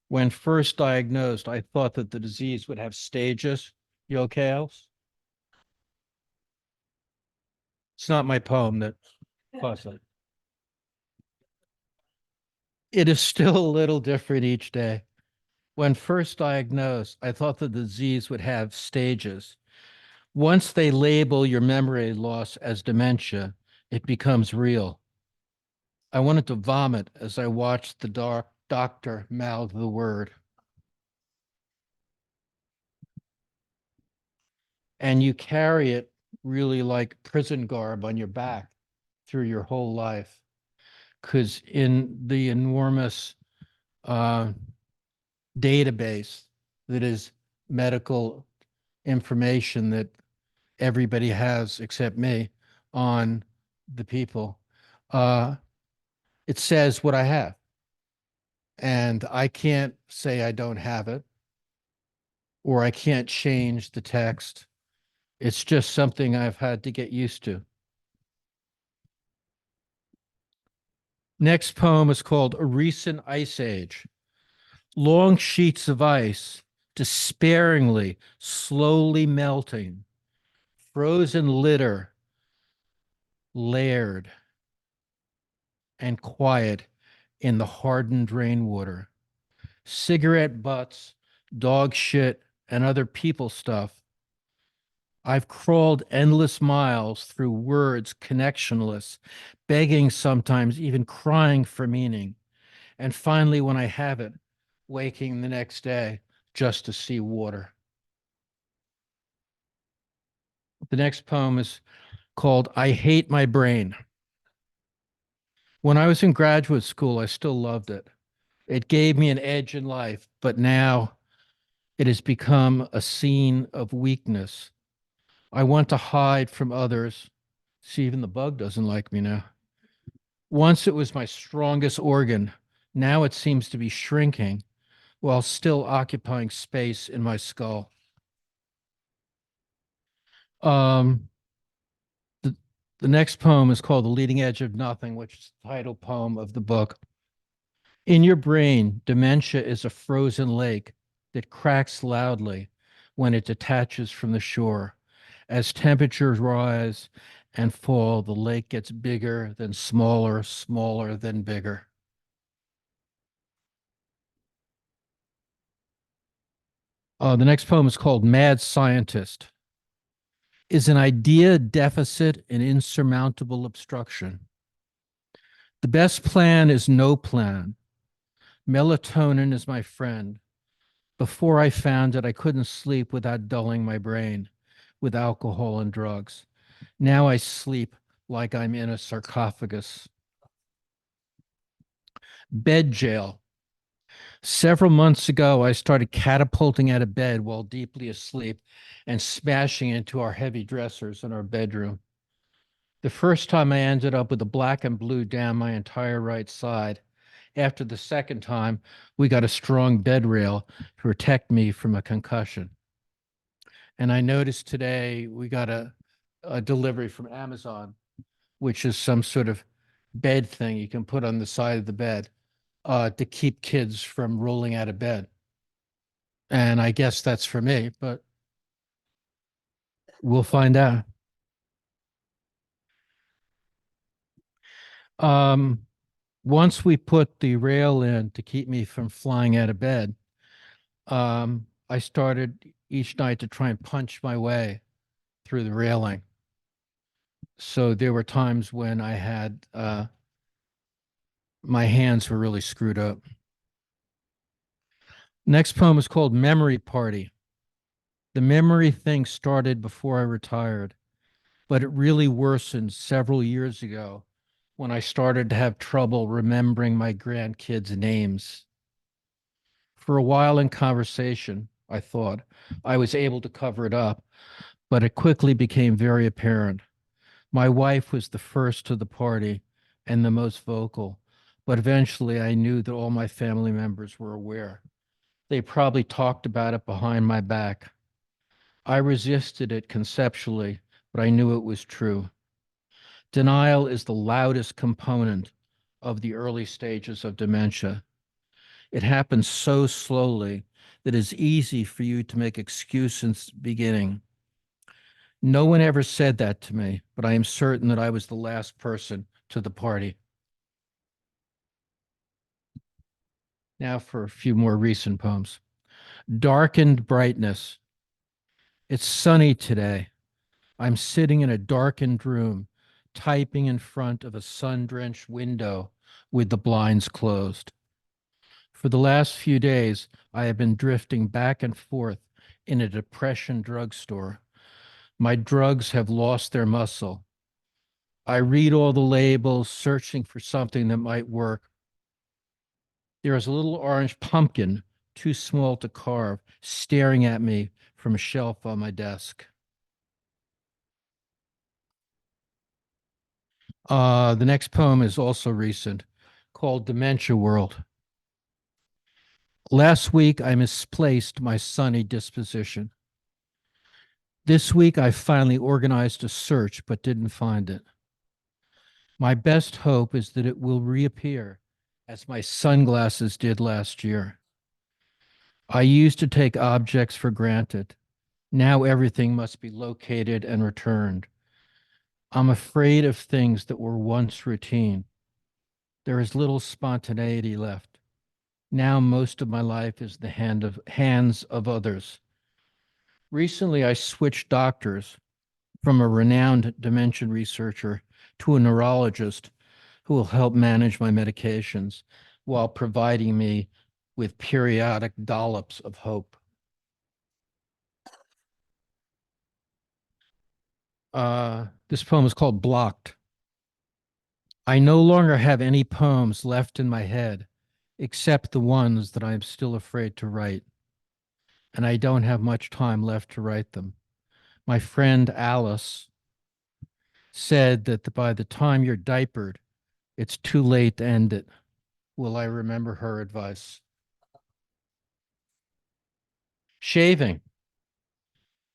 When first diagnosed, I thought that the disease would have stages. You okay, Alice? It's not my poem that caused it. It is still a little different each day. When first diagnosed, I thought the disease would have stages. Once they label your memory loss as dementia, it becomes real. I wanted to vomit as I watched the doctor mouth the word. And you carry it really like prison garb on your back through your whole life. Because in the enormous database that is medical information that everybody has except me on the people, it says what I have. And I can't say I don't have it, or I can't change the text. It's just something I've had to get used to. Next poem is called A Recent Ice Age. Long sheets of ice, despairingly, slowly melting, frozen litter, layered and quiet in the hardened rainwater. Cigarette butts, dog shit, and other people stuff. I've crawled endless miles through words connectionless, begging sometimes, even crying for meaning. And finally, when I have it, waking the next day just to see water. The next poem is called I Hate My Brain. When I was in graduate school, I still loved it. It gave me an edge in life, but now it has become a scene of weakness. I want to hide from others. See, even the bug doesn't like me now. Once it was my strongest organ. Now it seems to be shrinking while still occupying space in my skull. The next poem is called The Leading Edge of Nothing, which is the title poem of the book. In your brain, dementia is a frozen lake that cracks loudly when it detaches from the shore. As temperatures rise and fall, the lake gets bigger, then smaller, smaller, then bigger. The next poem is called Mad Scientist. Is an idea deficit an insurmountable obstruction? The best plan is no plan. Melatonin is my friend. Before I found it, I couldn't sleep without dulling my brain with alcohol and drugs. Now I sleep like I'm in a sarcophagus. Bed jail. Several months ago, I started catapulting out of bed while deeply asleep and smashing into our heavy dressers in our bedroom. The first time I ended up with a black and blue down my entire right side. After the second time, we got a strong bed rail to protect me from a concussion. And I noticed today we got a delivery from Amazon, which is some sort of bed thing you can put on the side of the bed to keep kids from rolling out of bed. And I guess that's for me, but we'll find out. Once we put the rail in to keep me from flying out of bed, I started each night to try and punch my way through the railing. So there were times when I had, my hands were really screwed up. Next poem is called Memory Party. The memory thing started before I retired, but it really worsened several years ago when I started to have trouble remembering my grandkids' names. For a while in conversation, I thought I was able to cover it up, but it quickly became very apparent. My wife was the first to the party and the most vocal, but eventually I knew that all my family members were aware. They probably talked about it behind my back. I resisted it conceptually, but I knew it was true. Denial is the loudest component of the early stages of dementia. It happens so slowly that it's easy for you to make excuses beginning. No one ever said that to me, but I am certain that I was the last person to the party. Now for a few more recent poems. Darkened brightness. It's sunny today. I'm sitting in a darkened room, typing in front of a sun-drenched window with the blinds closed. For the last few days, I have been drifting back and forth in a depression drugstore. My drugs have lost their muscle. I read all the labels, searching for something that might work. There is a little orange pumpkin, too small to carve, staring at me from a shelf on my desk. The next poem is also recent, called Dementia World. Last week, I misplaced my sunny disposition. This week, I finally organized a search, but didn't find it. My best hope is that it will reappear as my sunglasses did last year. I used to take objects for granted. Now everything must be located and returned. I'm afraid of things that were once routine. There is little spontaneity left. Now most of my life is the hands of others. Recently, I switched doctors from a renowned dementia researcher to a neurologist who will help manage my medications while providing me with periodic dollops of hope. This poem is called Blocked. I no longer have any poems left in my head, except the ones that I am still afraid to write. And I don't have much time left to write them. My friend Alice said that by the time you're diapered, it's too late to end it. Will I remember her advice? Shaving.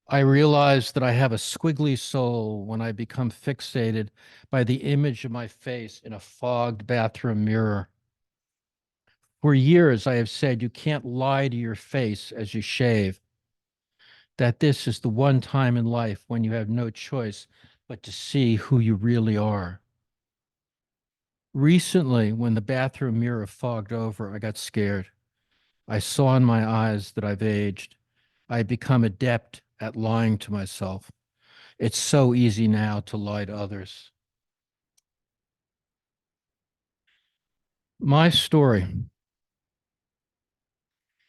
I realize that I have a squiggly soul when I become fixated by the image of my face in a fogged bathroom mirror. For years, I have said you can't lie to your face as you shave, that this is the one time in life when you have no choice but to see who you really are. Recently, when the bathroom mirror fogged over, I got scared. I saw in my eyes that I've aged. I had become adept at lying to myself. It's so easy now to lie to others. My story.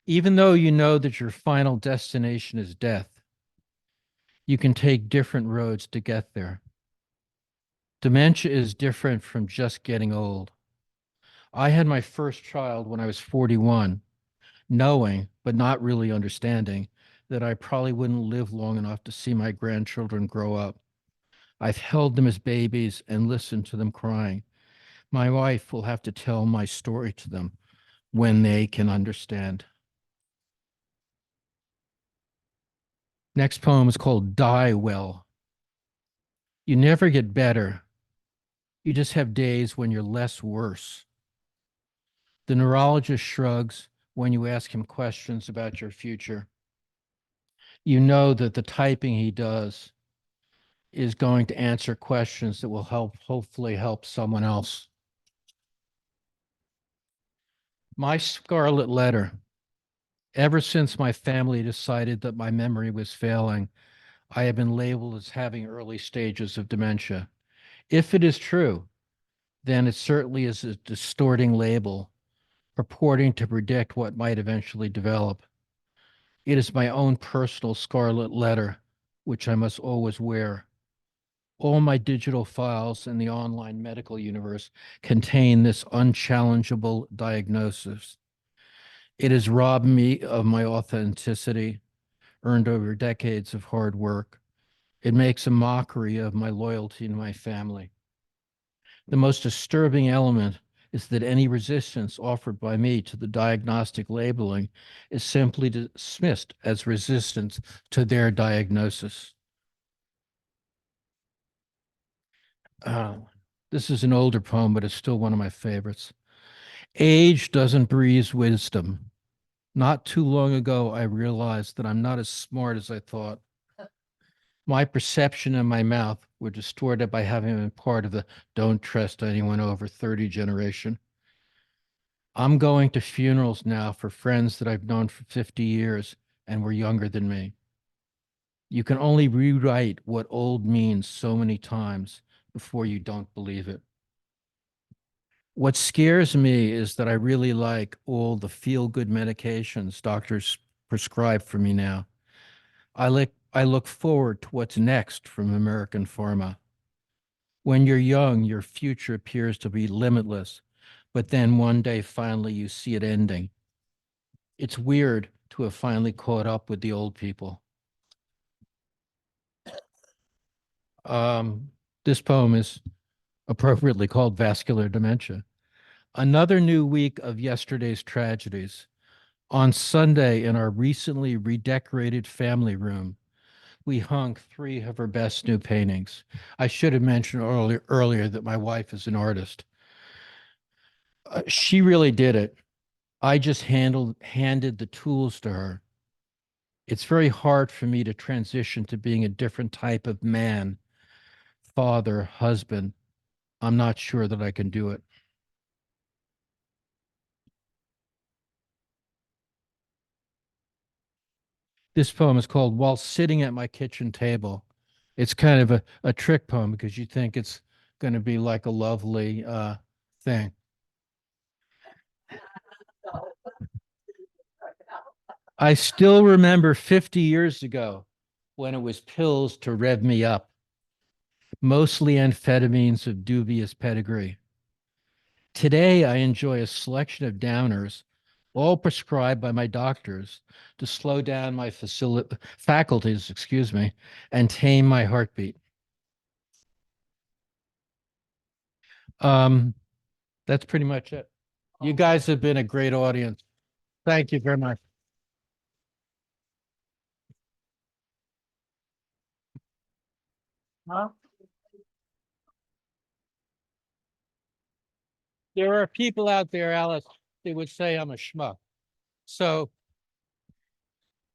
Even though you know that your final destination is death, you can take different roads to get there. Dementia is different from just getting old. I had my first child when I was 41, knowing, but not really understanding, that I probably wouldn't live long enough to see my grandchildren grow up. I've held them as babies and listened to them crying. My wife will have to tell my story to them when they can understand. Next poem is called Die Well. You never get better. You just have days when you're less worse. The neurologist shrugs when you ask him questions about your future. You know that the typing he does is going to answer questions that will hopefully help someone else. My scarlet letter. Ever since my family decided that my memory was failing, I have been labeled as having early stages of dementia. If it is true, then it certainly is a distorting label purporting to predict what might eventually develop. It is my own personal scarlet letter, which I must always wear. All my digital files in the online medical universe contain this unchallengeable diagnosis. It has robbed me of my authenticity, earned over decades of hard work. It makes a mockery of my loyalty to my family. The most disturbing element is that any resistance offered by me to the diagnostic labeling is simply dismissed as resistance to their diagnosis. This is an older poem, but it's still one of my favorites. Age doesn't breed wisdom. Not too long ago, I realized that I'm not as smart as I thought. My perception and my mouth were distorted by having been part of the don't trust anyone over 30 generation. I'm going to funerals now for friends that I've known for 50 years and were younger than me. You can only rewrite what old means so many times before you don't believe it. What scares me is that I really like all the feel-good medications doctors prescribe for me now. I look forward to what's next from American Pharma. When you're young, your future appears to be limitless, but then one day finally you see it ending. It's weird to have finally caught up with the old people. This poem is appropriately called Vascular Dementia. Another new week of yesterday's tragedies. On Sunday, in our recently redecorated family room, we hung 3 of her best new paintings. I should have mentioned earlier that my wife is an artist. She really did it. I just handed the tools to her. It's very hard for me to transition to being a different type of man, father, husband. I'm not sure that I can do it. This poem is called While Sitting at My Kitchen Table. It's kind of a trick poem because you think it's going to be like a lovely thing. I still remember 50 years ago when it was pills to rev me up, mostly amphetamines of dubious pedigree. Today, I enjoy a selection of downers, all prescribed by my doctors to slow down my faculties, and tame my heartbeat. That's pretty much it. You guys have been a great audience. Thank you very much. There are people out there, Alice, that would say I'm a schmuck. So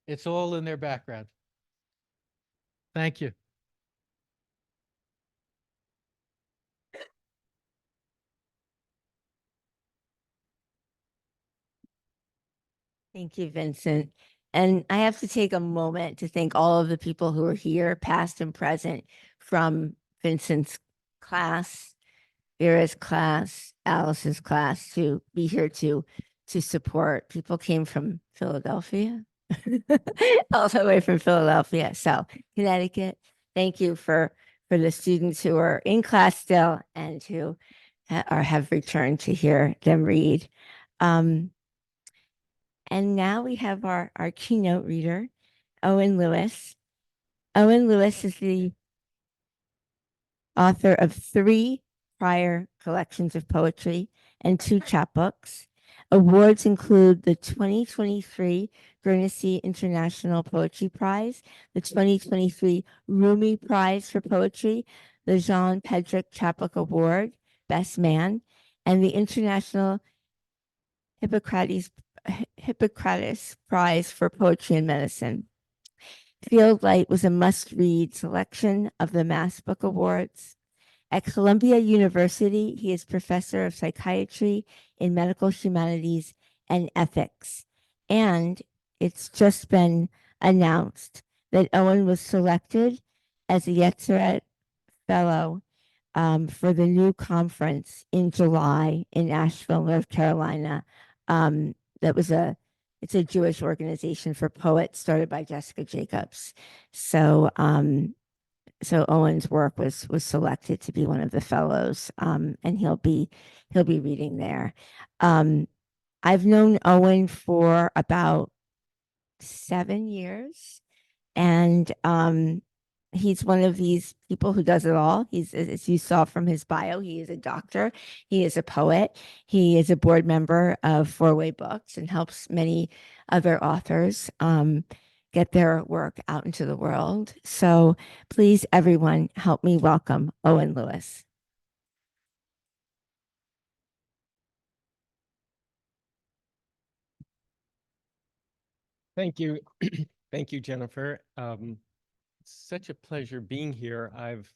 it's all in their background. Thank you. Thank you, Vincent. And I have to take a moment to thank all of the people who are here, past and present, from Vincent's class, Vera's class, Alice's class, to be here to support. People came from Philadelphia, all the way from Philadelphia. So Connecticut, thank you for the students who are in class still and who have returned to hear them read. And now we have our keynote reader, Owen Lewis. Owen Lewis is the author of 3 prior collections of poetry and 2 chapbooks. Awards include the 2023 Guernsey International Poetry Prize, the 2023 Rumi Prize for Poetry, the Jean Pedrick Chapbook Award, Best Man, and the International Hippocrates Prize for Poetry and Medicine. Field Light was a must-read selection of the Mass Book Awards. At Columbia University, he is professor of psychiatry in medical humanities and ethics. And it's just been announced that Owen was selected as a Yetzirah Fellow for the new conference in July in Asheville, North Carolina. It's a Jewish organization for poets started by Jessica Jacobs. So Owen's work was selected to be one of the fellows, and he'll be reading there. I've known Owen for about 7 years, and he's one of these people who does it all. He's, as you saw from his bio, he is a doctor, he is a poet, he is a board member of Four-Way Books and helps many other authors get their work out into the world. So please, everyone, help me welcome Owen Lewis. Thank you. Thank you, Jennifer. It's such a pleasure being here. I've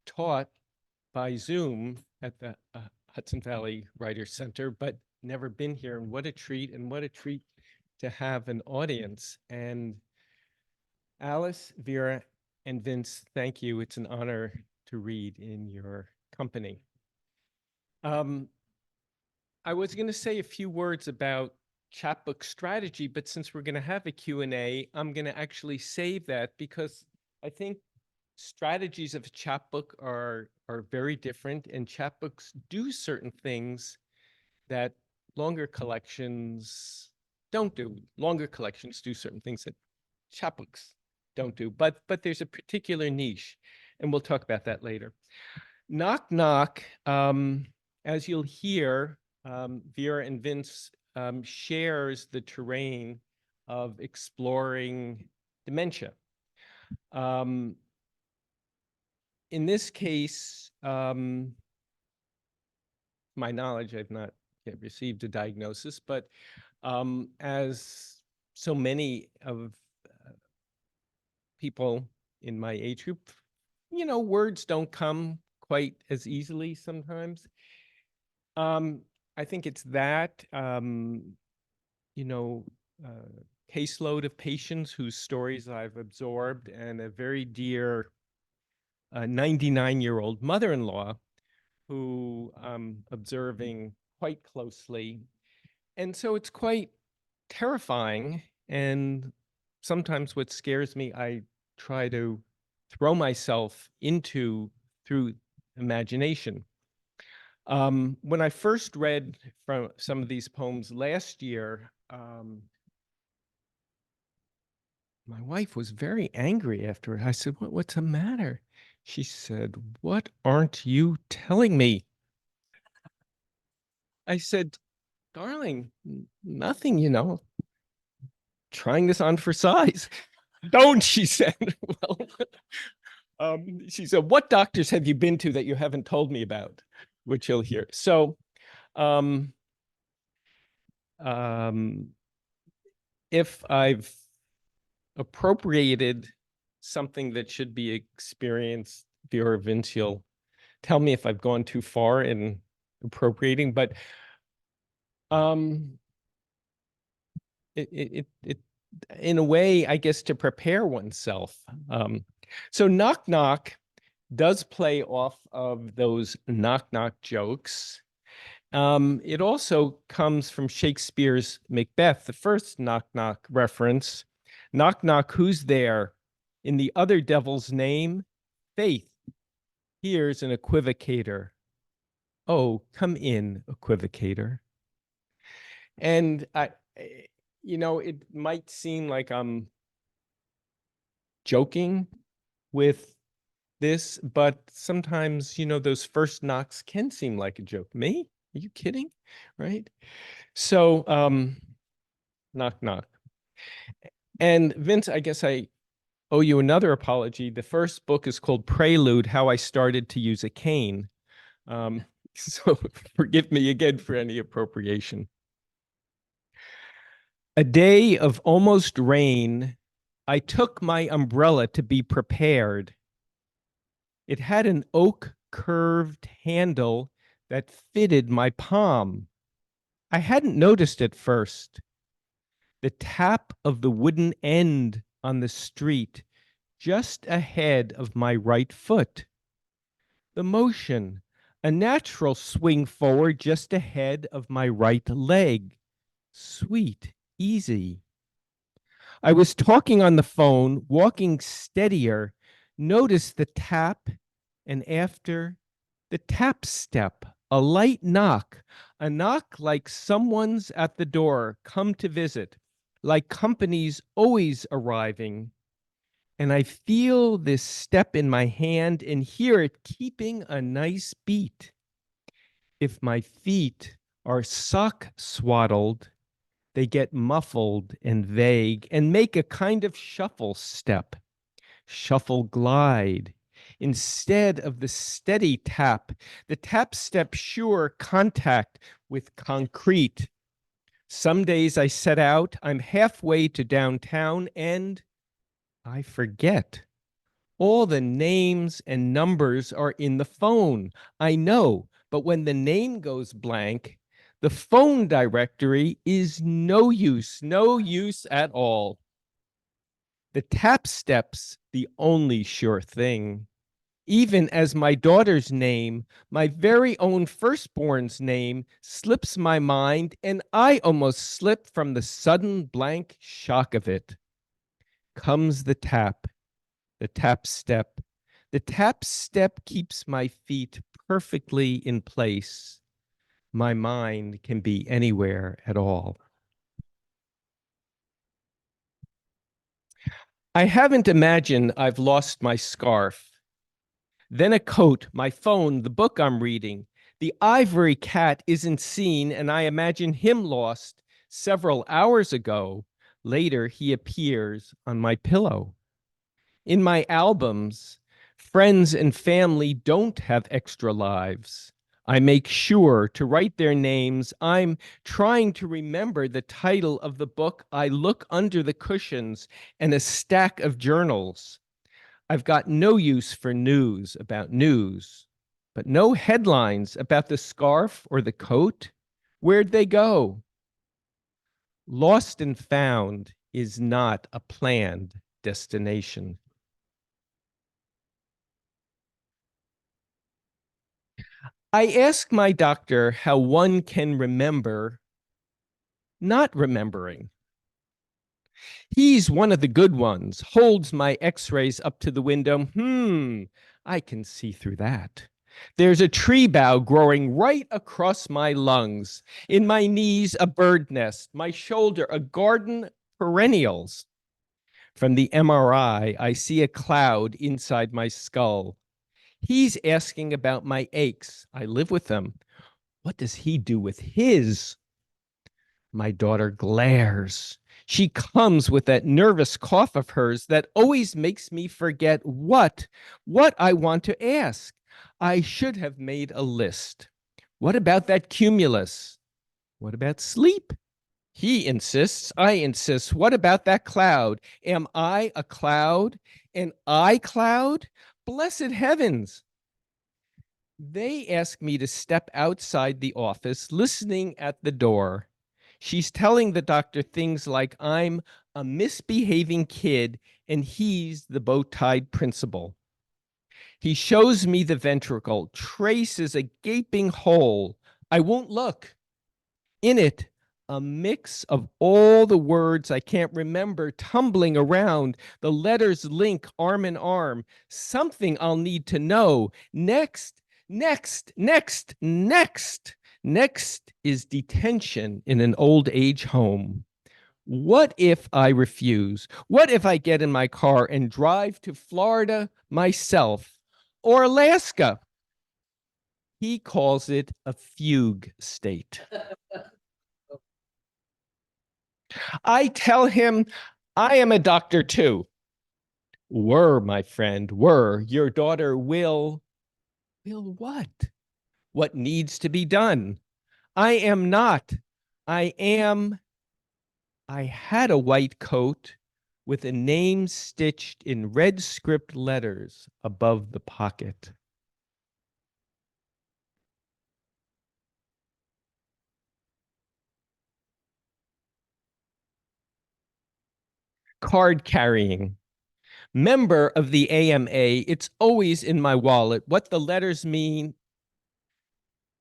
taught by Zoom at the Hudson Valley Writers Center, but never been here. And what a treat to have an audience. And Alice, Vera, and Vince, thank you. It's an honor to read in your company. I was going to say a few words about chapbook strategy, but since we're going to have a Q&A, I'm going to actually save that because I think strategies of a chapbook are very different, and chapbooks do certain things that longer collections don't do. Longer collections do certain things that chapbooks don't do, but there's a particular niche, and we'll talk about that later. Knock, knock. As you'll hear, Vera and Vince shares the terrain of exploring dementia. In this case, my knowledge, I've not yet received a diagnosis, but as so many of people in my age group, you know, words don't come quite as easily sometimes. I think it's that, you know, caseload of patients whose stories I've absorbed, and a very dear 99-year-old mother-in-law who I'm observing quite closely. And so it's quite terrifying. And sometimes what scares me, I try to throw myself into through imagination. When I first read from some of these poems last year, my wife was very angry after it. I said, what's the matter? She said, "What aren't you telling me?" I said, "Darling, nothing, you know, trying this on for size." "Don't," she said. Well, she said, "What doctors have you been to that you haven't told me about?" Which you'll hear. So, if I've appropriated something that should be experienced, Vera or Vince, you'll tell me if I've gone too far in appropriating, but it in a way, I guess, to prepare oneself. So knock knock does play off of those knock knock jokes. It also comes from Shakespeare's Macbeth, the first knock knock reference. Knock knock, who's there? In the other devil's name, faith. Here's an equivocator. Oh, come in, equivocator. And you know, it might seem like I'm joking with this, but sometimes, you know, those first knocks can seem like a joke. Me? Are you kidding? Right? So, knock, knock. And Vince, I guess I owe you another apology. The first book is called Prelude, How I Started to Use a Cane. So forgive me again for any appropriation. A day of almost rain, I took my umbrella to be prepared. It had an oak curved handle that fitted my palm. I hadn't noticed at first. The tap of the wooden end on the street just ahead of my right foot. The motion, a natural swing forward just ahead of my right leg. Sweet, easy. I was talking on the phone, walking steadier, noticed the tap, and after the tap step, a light knock, a knock like someone's at the door, come to visit, like companies always arriving. and I feel this step in my hand and hear it keeping a nice beat. If my feet are sock swaddled, they get muffled and vague and make a kind of shuffle step, shuffle glide. Instead of the steady tap, the tap step sure contact with concrete. Some days I set out, I'm halfway to downtown, and I forget. All the names and numbers are in the phone. I know, but when the name goes blank, the phone directory is no use at all. The tap step's the only sure thing. Even as my daughter's name, my very own firstborn's name, slips my mind, and I almost slip from the sudden blank shock of it. Comes the tap step. The tap step keeps my feet perfectly in place. My mind can be anywhere at all. I haven't imagined I've lost my scarf. Then a coat, my phone, the book I'm reading. The ivory cat isn't seen, and I imagine him lost several hours ago. Later, he appears on my pillow. In my albums, friends and family don't have extra lives. I make sure to write their names. I'm trying to remember the title of the book. I look under the cushions and a stack of journals. I've got no use for news about news, but no headlines about the scarf or the coat. Where'd they go? Lost and found is not a planned destination. I ask my doctor how one can remember not remembering. He's one of the good ones, holds my x-rays up to the window. I can see through that. There's a tree bough growing right across my lungs. In my knees, a bird nest. My shoulder, a garden perennials. From the MRI, I see a cloud inside my skull. He's asking about my aches. I live with them. What does he do with his? My daughter glares. She comes with that nervous cough of hers that always makes me forget what I want to ask. I should have made a list. What about that cumulus? What about sleep? He insists, I insist. What about that cloud? Am I a cloud? An iCloud? Blessed heavens. They ask me to step outside the office, listening at the door. She's telling the doctor things like I'm a misbehaving kid and he's the bow-tied principal. He shows me the ventricle, traces a gaping hole. I won't look. In it, a mix of all the words I can't remember tumbling around. The letters link arm in arm. Something I'll need to know. Next is detention in an old age home. What if I refuse? What if I get in my car and drive to Florida myself or Alaska? He calls it a fugue state. I tell him I am a doctor too. My friend, your daughter will what? What needs to be done? I am not. I had a white coat with a name stitched in red script letters above the pocket. Card carrying. Member of the AMA, it's always in my wallet. What the letters mean,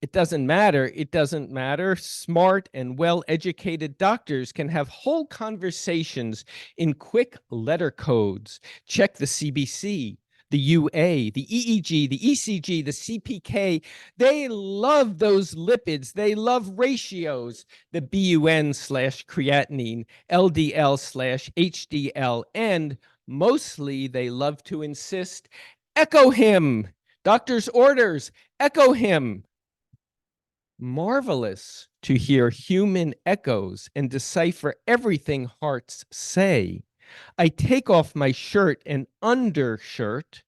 it doesn't matter. It doesn't matter. Smart and well-educated doctors can have whole conversations in quick letter codes. Check the CBC, the UA, the EEG, the ECG, the CPK. They love those lipids. They love ratios. The BUN/creatinine, LDL/HDL, and Mostly they love to insist, echo him, doctor's orders, echo him. Marvelous to hear human echoes and decipher everything hearts say. I take off my shirt and undershirt,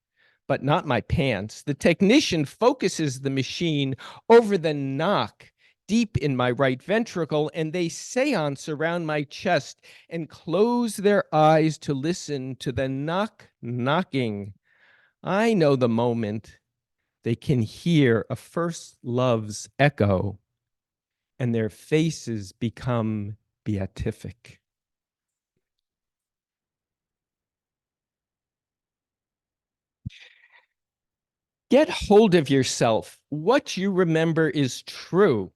but not my pants. The technician focuses the machine over the knock deep in my right ventricle, and they seance around my chest and close their eyes to listen to the knocking. I know the moment they can hear a first love's echo, and their faces become beatific. Get hold of yourself. What you remember is true.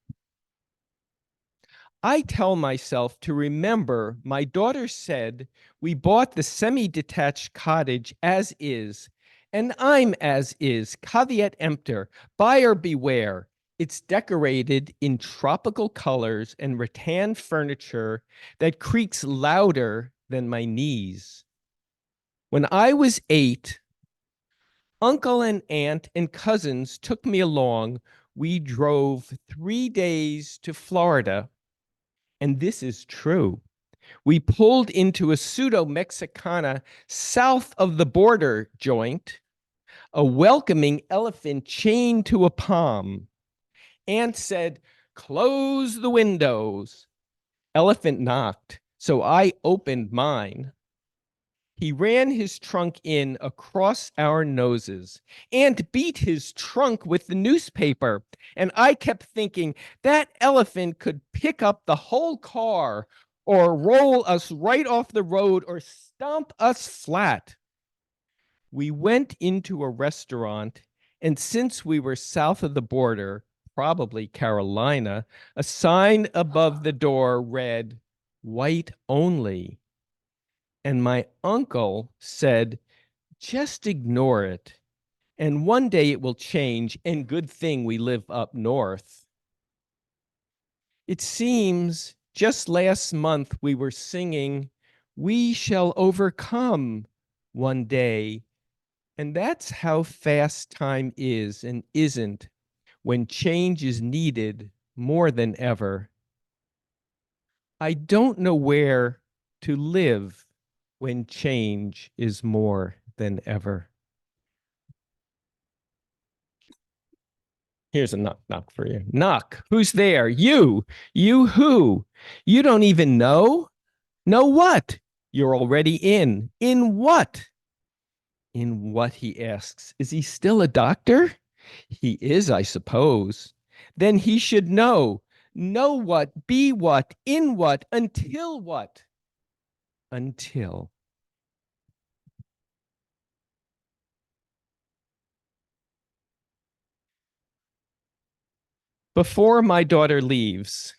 I tell myself to remember my daughter said we bought the semi-detached cottage as is, and I'm as is, caveat emptor, buyer beware. It's decorated in tropical colors and rattan furniture that creaks louder than my knees. When I was 8, uncle and aunt and cousins took me along. We drove 3 days to Florida. And this is true. We pulled into a pseudo-Mexicana south of the border joint, a welcoming elephant chained to a palm. Aunt said, close the windows. Elephant knocked, so I opened mine. He ran his trunk in across our noses and beat his trunk with the newspaper. And I kept thinking that elephant could pick up the whole car or roll us right off the road or stomp us flat. We went into a restaurant, and since we were south of the border, probably Carolina, a sign above the door read, white only. And my uncle said, just ignore it. And one day it will change, and good thing we live up north. It seems just last month we were singing, we shall overcome one day. And that's how fast time is and isn't when change is needed more than ever. I don't know where to live when change is more than ever. Here's a knock, knock for you. Knock. Who's there? You. You who? You don't even know? Know what? You're already in. In what? In what, he asks. Is he still a doctor? He is, I suppose. Then he should know. Know what, be what, in what, until what? Until. Before my daughter leaves,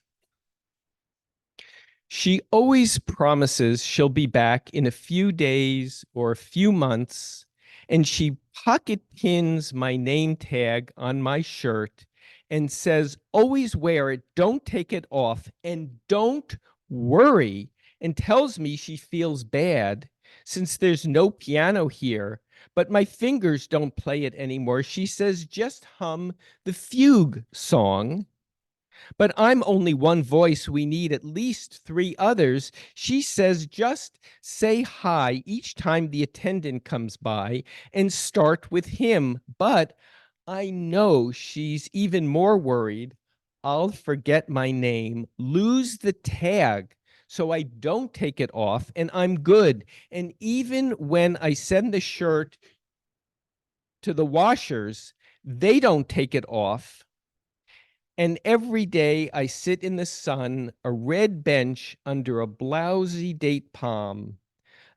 she always promises she'll be back in a few days or a few months, and she pocket pins my name tag on my shirt and says, always wear it, don't take it off, and don't worry, and tells me she feels bad since there's no piano here, but my fingers don't play it anymore. She says, just hum the fugue song. But I'm only one voice. We need at least 3 others. She says, just say hi each time the attendant comes by and start with him. But I know she's even more worried. I'll forget my name, lose the tag, so I don't take it off, and I'm good. And even when I send the shirt to the washers, they don't take it off. And every day I sit in the sun, a red bench under a blousy date palm.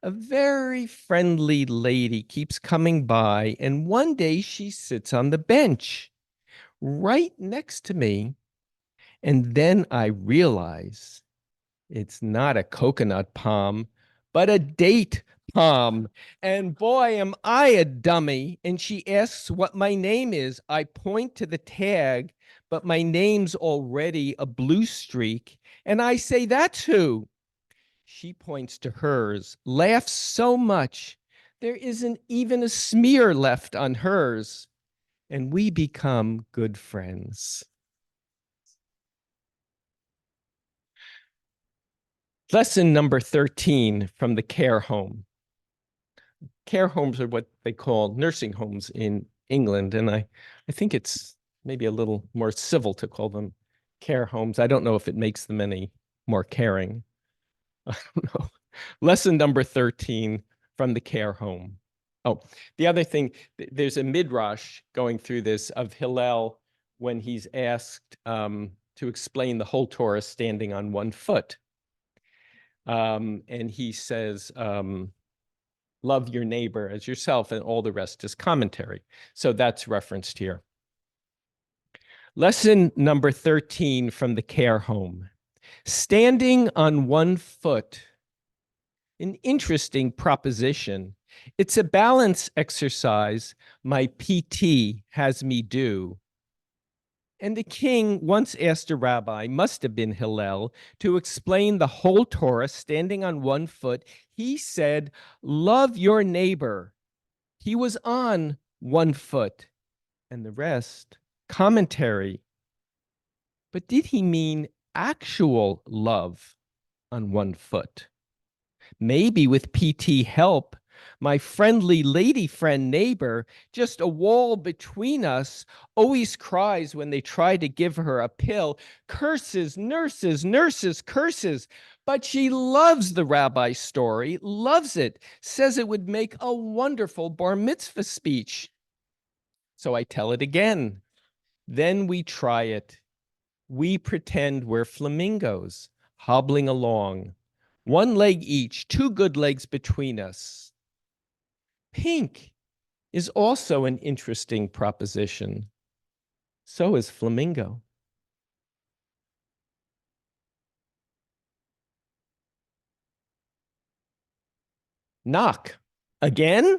A very friendly lady keeps coming by, and one day she sits on the bench right next to me. And then I realize it's not a coconut palm, but a date palm. And boy, am I a dummy. And she asks what my name is. I point to the tag, but my name's already a blue streak. And I say, that's who. She points to hers, laughs so much, there isn't even a smear left on hers, and we become good friends. Lesson number 13 from the care home. Care homes are what they call nursing homes in England, and I think it's maybe a little more civil to call them care homes. I don't know if it makes them any more caring. I don't know. Lesson number 13 from the care home. Oh, the other thing, there's a midrash going through this of Hillel when he's asked to explain the whole Torah standing on one foot. And he says, love your neighbor as yourself, and all the rest is commentary. So that's referenced here. Lesson number 13 from the care home. Standing on one foot. An interesting proposition. It's a balance exercise my PT has me do. And the king once asked a rabbi, must have been Hillel, to explain the whole Torah standing on one foot. He said, love your neighbor. He was on one foot, and the rest, commentary. But did he mean actual love on one foot? Maybe with PT help, my friendly lady friend neighbor, just a wall between us, always cries when they try to give her a pill, curses, nurses, nurses, curses. But she loves the rabbi story, loves it, says it would make a wonderful bar mitzvah speech. So I tell it again. Then we try it. We pretend we're flamingos, hobbling along. One leg each, two good legs between us. Pink is also an interesting proposition. So is flamingo. Knock. Again?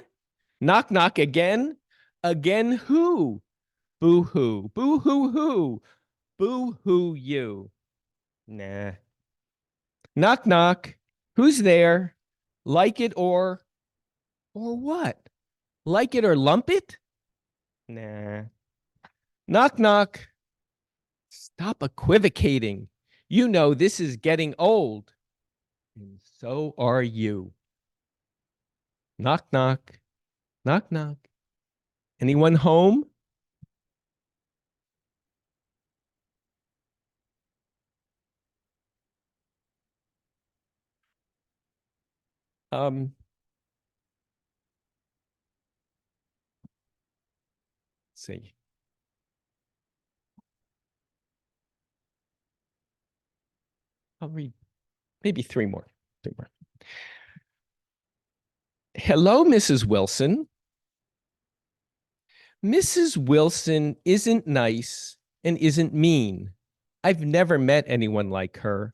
Knock, knock again? Again who? Boo-hoo. Boo-hoo-hoo. Boo-hoo you. Nah. Knock, knock. Who's there? Like it or what? Like it or lump it? Nah. Knock, knock. Stop equivocating. You know this is getting old. And so are you. Knock, knock. Knock, knock. Anyone home? Let's see. I'll read maybe three more. Hello, Mrs. Wilson. Mrs. Wilson isn't nice and isn't mean. I've never met anyone like her.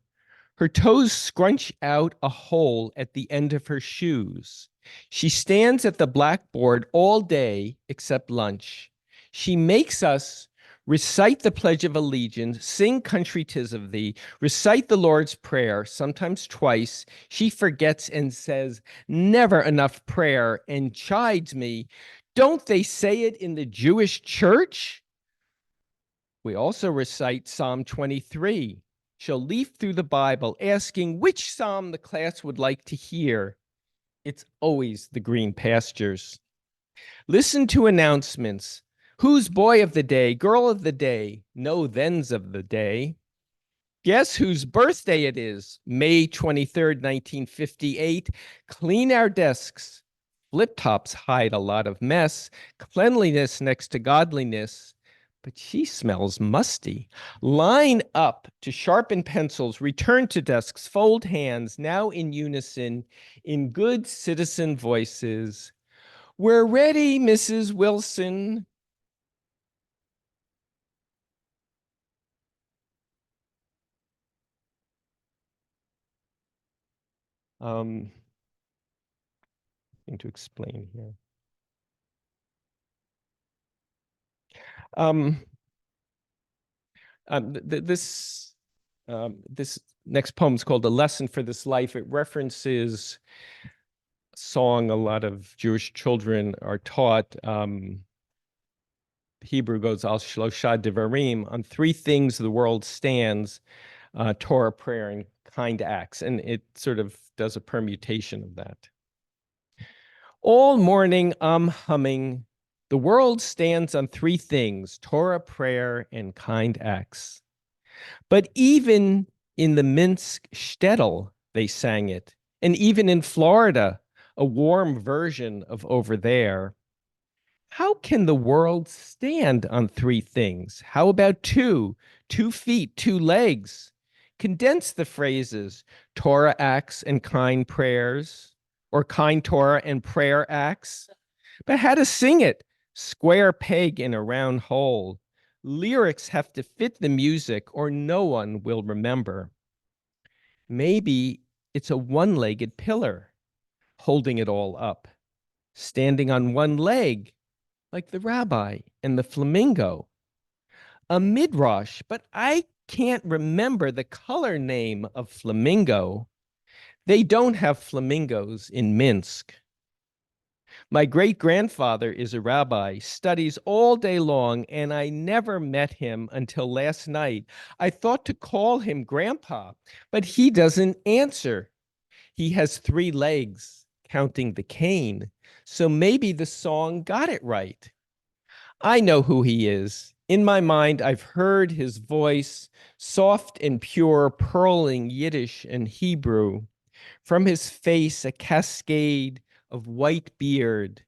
Her toes scrunch out a hole at the end of her shoes. She stands at the blackboard all day except lunch. She makes us recite the Pledge of Allegiance, sing Country 'Tis of Thee, recite the Lord's Prayer, sometimes twice. She forgets and says, never enough prayer, and chides me. Don't they say it in the Jewish church? We also recite Psalm 23. She'll leaf through the Bible asking which psalm the class would like to hear. It's always the green pastures. Listen to announcements. Who's boy of the day, girl of the day, no thens of the day. Guess whose birthday it is? May 23rd, 1958. Clean our desks. Flip tops hide a lot of mess. Cleanliness next to godliness. But she smells musty. Line up to sharpen pencils, return to desks, fold hands, now in unison, in good citizen voices. We're ready, Mrs. Wilson. Thing to explain here. This next poem is called A Lesson for This Life. It references a song a lot of Jewish children are taught. Hebrew goes al shlosha devarim, on three things the world stands, Torah, prayer, and kind acts. And it sort of does a permutation of that. All morning I'm humming. The world stands on three things, Torah, prayer, and kind acts. But even in the Minsk shtetl, they sang it. And even in Florida, a warm version of over there. How can the world stand on three things? How about two? 2 feet, 2 legs. Condense the phrases, Torah acts and kind prayers, or kind Torah and prayer acts. But how to sing it? Square peg in a round hole. Lyrics have to fit the music or no one will remember. Maybe it's a one-legged pillar holding it all up, standing on one leg, like the rabbi and the flamingo. A midrash, but I can't remember the color name of flamingo. They don't have flamingos in Minsk. My great-grandfather is a rabbi, studies all day long, and I never met him until last night. I thought to call him Grandpa, but he doesn't answer. He has 3 legs, counting the cane, so maybe the song got it right. I know who he is. In my mind, I've heard his voice, soft and pure, purling Yiddish and Hebrew. From his face, a cascade of white beard,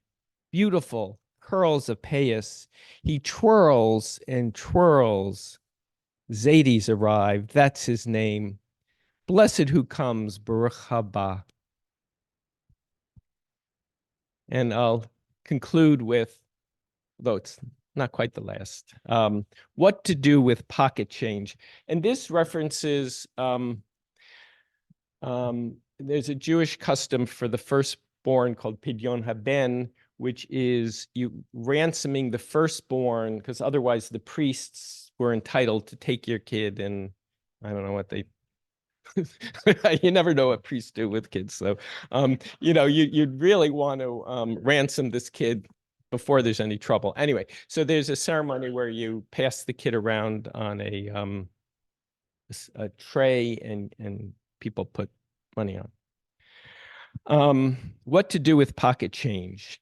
beautiful curls of payas. He twirls and twirls. Zadie's arrived, that's his name. Blessed who comes, Baruch haba. And I'll conclude with, though it's not quite the last, what to do with pocket change. And this references, there's a Jewish custom for the firstborn called Pidyon Haben, which is you ransoming the firstborn, because otherwise the priests were entitled to take your kid, and I don't know what they, you never know what priests do with kids. So, you'd really want to ransom this kid before there's any trouble. Anyway, so there's a ceremony where you pass the kid around on a tray and people put money on. What to do with pocket change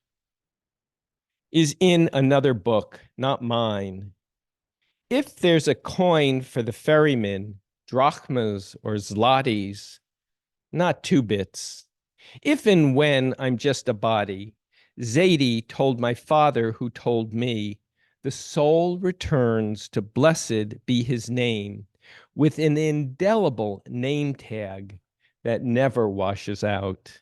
is in another book, not mine. If there's a coin for the ferryman, drachmas or zlotys, not 2 bits. If and when I'm just a body, Zadie told my father who told me, the soul returns to blessed be his name with an indelible name tag that never washes out.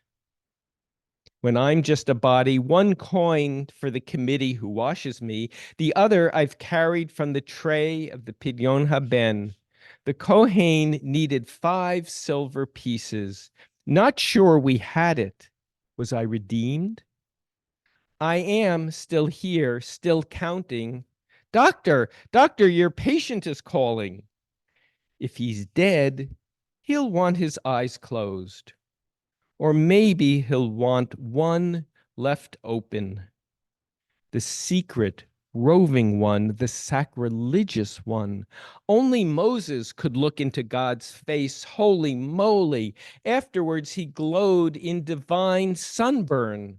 When I'm just a body, 1 coin for the committee who washes me, the other I've carried from the tray of the Pidyon Haben. The Kohen needed 5 silver pieces. Not sure we had it. Was I redeemed? I am still here, still counting. Doctor, your patient is calling. If he's dead, he'll want his eyes closed. Or maybe he'll want one left open. The secret, roving one, the sacrilegious one. Only Moses could look into God's face, holy moly. Afterwards, he glowed in divine sunburn.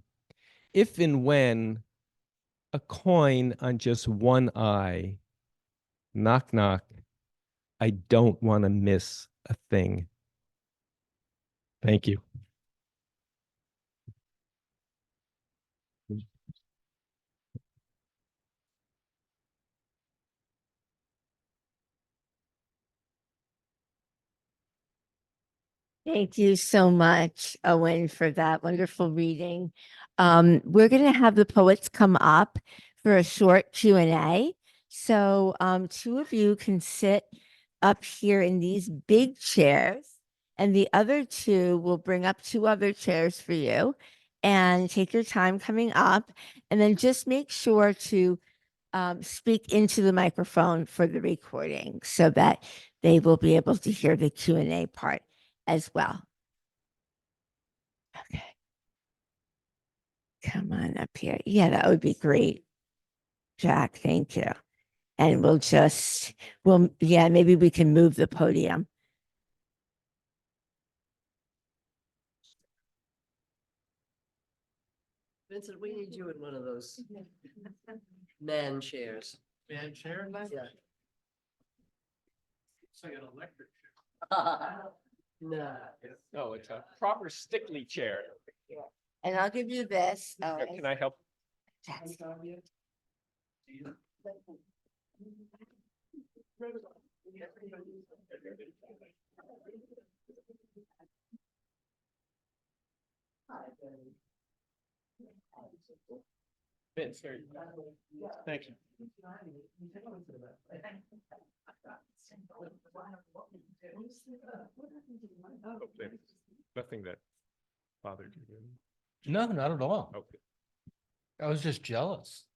If and when, a coin on just one eye. Knock, knock. I don't want to miss a thing. Thank you. Thank you so much, Owen, for that wonderful reading. We're going to have the poets come up for a short Q&A. So 2 of you can sit up here in these big chairs, and the other 2 will bring up 2 other chairs for you and take your time coming up. And then just make sure to speak into the microphone for the recording so that they will be able to hear the Q&A part as well. Okay. Come on up here. Yeah, that would be great. Jack, thank you. And maybe we can move the podium. Vincent, we need you in one of those man chairs. Man chair? Yeah. It's like an electric Nah. No, it's a proper stickly chair. And I'll give you this. Oh, Can I help? Jack's- Vince, here you go. Thank you. Nothing that bothered you. really? No, not at all. Okay. I was just jealous.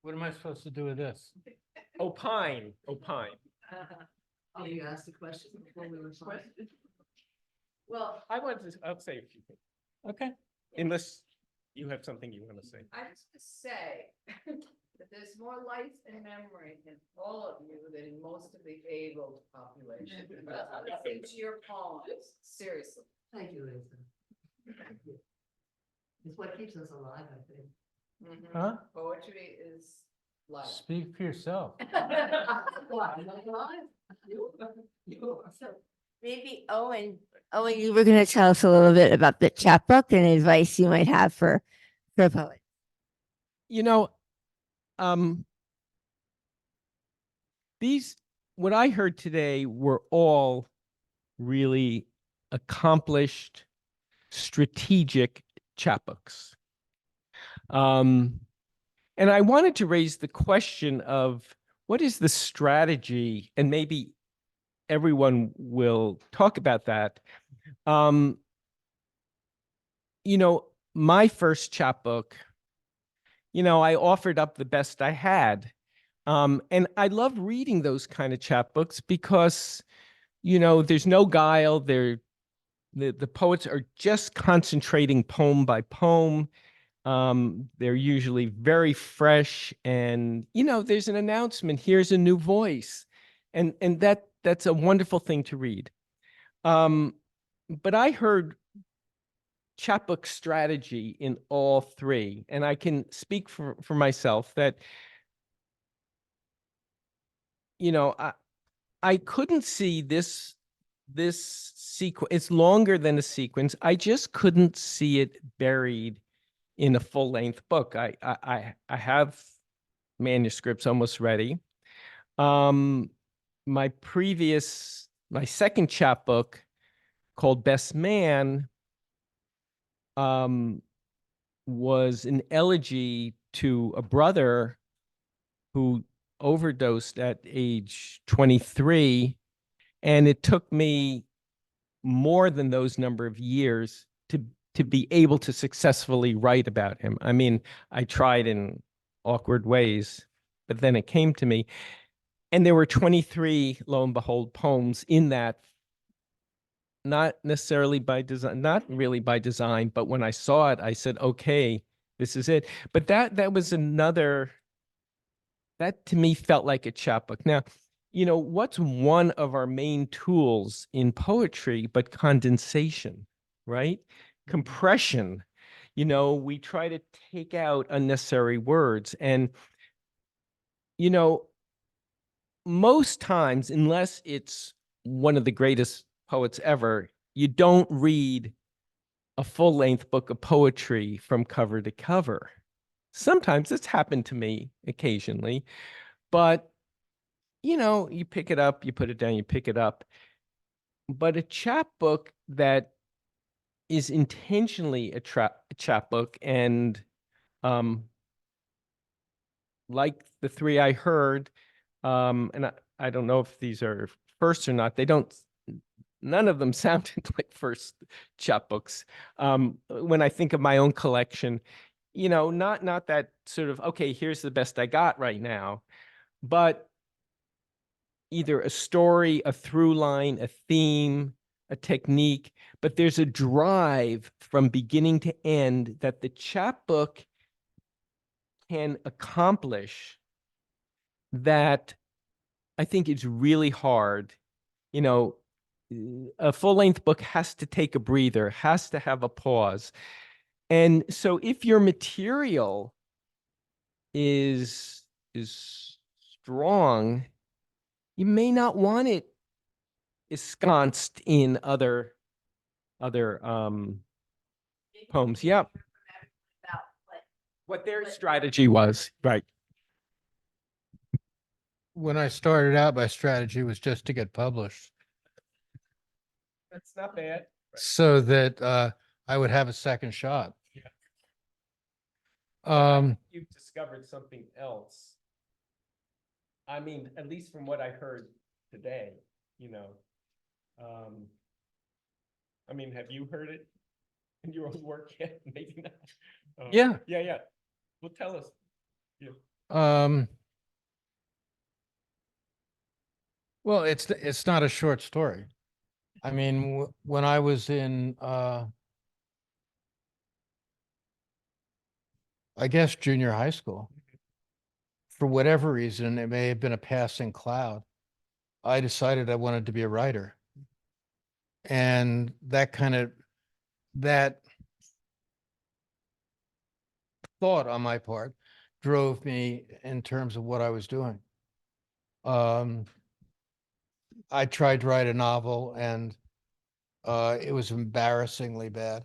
What am I supposed to do with this? Opine, opine. Oh, you asked the question before we were starting. Well, I'll say a few things. Okay. Unless you have something you want to say. I just to say that there's more life and memory in all of you than in most of the able population. Listen to your poems, seriously. Thank you, Lisa. It's what keeps us alive, I think. Huh? Poetry is life. Speak for yourself. So maybe Owen, you were going to tell us a little bit about the chapbook and advice you might have for poets. You know, what I heard today were all really accomplished, strategic chapbooks. And I wanted to raise the question of what is the strategy, and maybe everyone will talk about that. You know, my first chapbook, I offered up the best I had. And I love reading those kind of chapbooks because, there's no guile. The poets are just concentrating poem by poem. They're usually very fresh, and there's an announcement. Here's a new voice, and that's a wonderful thing to read. But I heard chapbook strategy in all three, and I can speak for myself that I couldn't see this sequence. It's longer than a sequence. I just couldn't see it buried in a full-length book. I have manuscripts almost ready. My second chapbook, called Best Man, was an elegy to a brother who overdosed at age 23, and it took me more than those number of years to be able to successfully write about him. I mean, I tried in awkward ways, but then it came to me. And there were 23, lo and behold, poems in that, not necessarily by design, not really by design, but when I saw it, I said, okay, this is it. But that was another, that to me felt like a chapbook. Now, what's one of our main tools in poetry but condensation, right? Compression. We try to take out unnecessary words. And, most times, unless it's one of the greatest poets ever, you don't read a full-length book of poetry from cover to cover. Sometimes it's happened to me occasionally, but, you pick it up, you put it down, you pick it up. But a chapbook that is intentionally a chapbook, and like the three I heard, and I don't know if these are first or not. None of them sounded like first chapbooks. When I think of my own collection, not that sort of, okay, here's the best I got right now, but either a story, a through line, a theme, a technique, but there's a drive from beginning to end that the chapbook can accomplish that I think is really hard. You know, a full-length book has to take a breather, has to have a pause. And so if your material is strong, you may not want it ensconced in other poems. Yep. What their strategy was, right? When I started out, my strategy was just to get published That's not bad. so that I would have a second shot. You've discovered something else. I mean, at least from what I heard today, you know. I mean, have you heard it in your own work yet? Maybe not. Yeah. Yeah. Well, tell us. Well, it's not a short story. I mean, when I was in I guess junior high school, for whatever reason, it may have been a passing cloud, I decided I wanted to be a writer. And that thought on my part drove me in terms of what I was doing. I tried to write a novel and it was embarrassingly bad.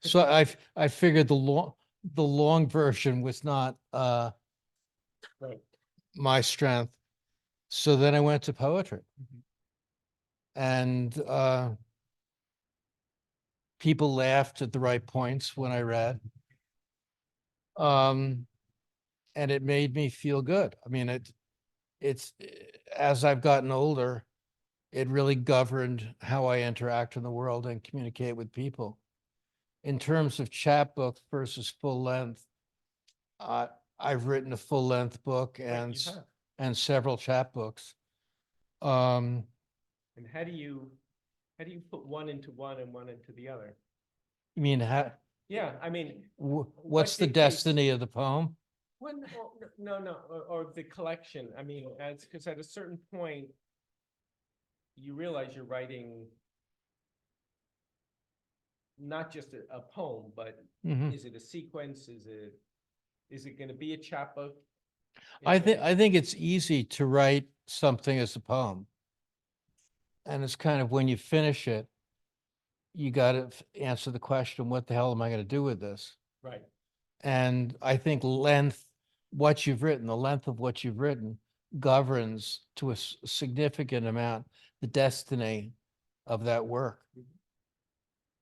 So I figured the long version was not my strength. So then I went to poetry. And people laughed at the right points when I read. And it made me feel good. I mean, it's as I've gotten older, it really governed how I interact in the world and communicate with people. In terms of chapbook versus full length, I've written a full length book and several chapbooks. And how do you put one into one and one into the other? You mean how? Yeah, I mean, What's the dictates- destiny of the poem? well, no, or the collection. I mean, because at a certain point, you realize you're writing not just a poem, but Mhm. is it a sequence? Is it going to be a chapbook? I think it's easy to write something as a poem. And it's kind of when you finish it, you got to answer the question, what the hell am I going to do with this? Right. And I think length, the length of what you've written governs to a significant amount the destiny of that work.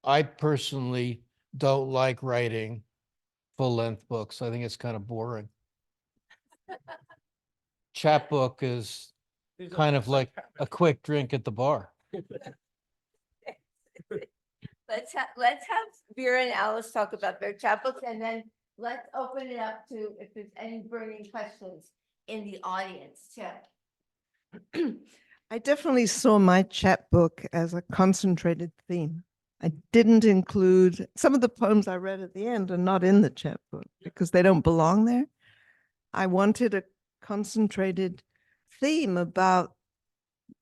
I personally don't like writing full-length books. I think it's kind of boring. Chapbook is There's kind of like a quick drink at the bar. Let's have Vera and Alice talk about their chapbooks, and then let's open it up to if there's any burning questions in the audience too. I definitely saw my chapbook as a concentrated theme. I didn't include some of the poems I read at the end are not in the chapbook because they don't belong there. I wanted a concentrated theme about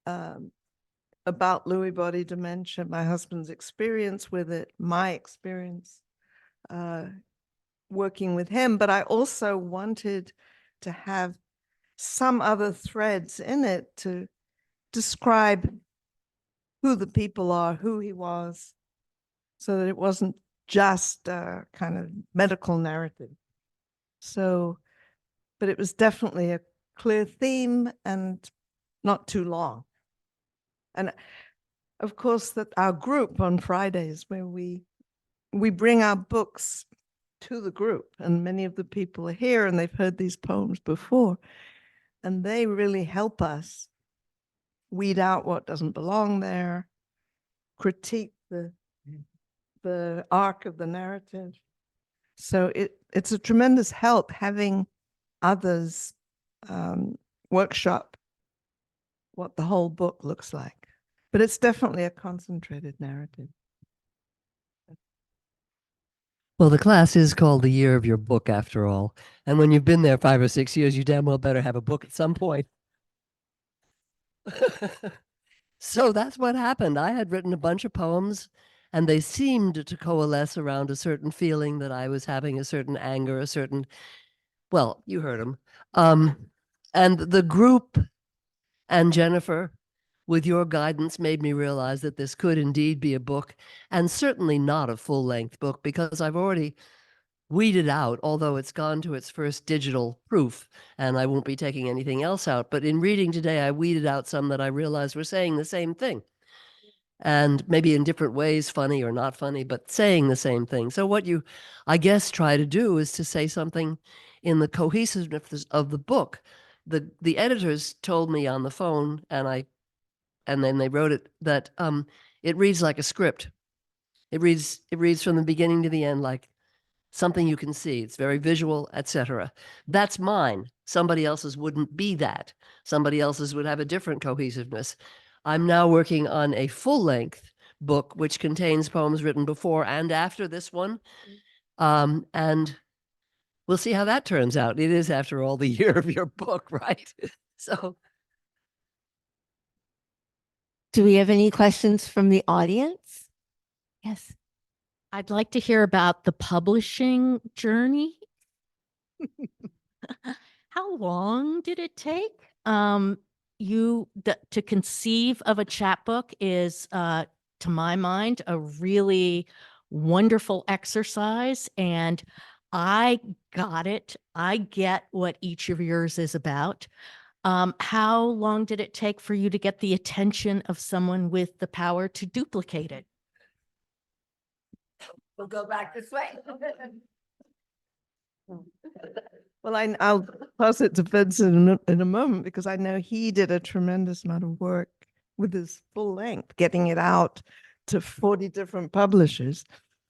Lewy body dementia, my husband's experience with it, my experience working with him. But I also wanted to have some other threads in it to describe who the people are, who he was, so that it wasn't just a kind of medical narrative. So, but it was definitely a clear theme and not too long. And of course, that our group on Fridays where we bring our books to the group, and many of the people are here and they've heard these poems before, and they really help us weed out what doesn't belong there, critique the arc of the narrative. So it's a tremendous help having others workshop what the whole book looks like. But it's definitely a concentrated narrative. Well, the class is called the year of your book after all. And when you've been there 5 or 6 years, you damn well better have a book at some point. So that's what happened. I had written a bunch of poems and they seemed to coalesce around a certain feeling that I was having, a certain anger, a certain, well, you heard them. And the group and Jennifer, with your guidance, made me realize that this could indeed be a book, and certainly not a full-length book, because I've already weeded out, although it's gone to its first digital proof, and I won't be taking anything else out. But in reading today, I weeded out some that I realized were saying the same thing. And maybe in different ways, funny or not funny, but saying the same thing. So what you, I guess, try to do is to say something in the cohesiveness of the book. The editors told me on the phone, and then they wrote it, that it reads like a script. It reads from the beginning to the end like something you can see. It's very visual, etc. That's mine. Somebody else's wouldn't be that. Somebody else's would have a different cohesiveness. I'm now working on a full-length book which contains poems written before and after this one. And we'll see how that turns out. It is, after all, the year of your book, right? So, Do we have any questions from the audience? Yes. I'd like to hear about the publishing journey. How long did it take? To conceive of a chapbook is, to my mind, a really wonderful exercise, and I got it. I get what each of yours is about. How long did it take for you to get the attention of someone with the power to duplicate it? We'll go back this way. Well, I'll pass it to Vincent in a moment, because I know he did a tremendous amount of work with his full length, getting it out to 40 different publishers.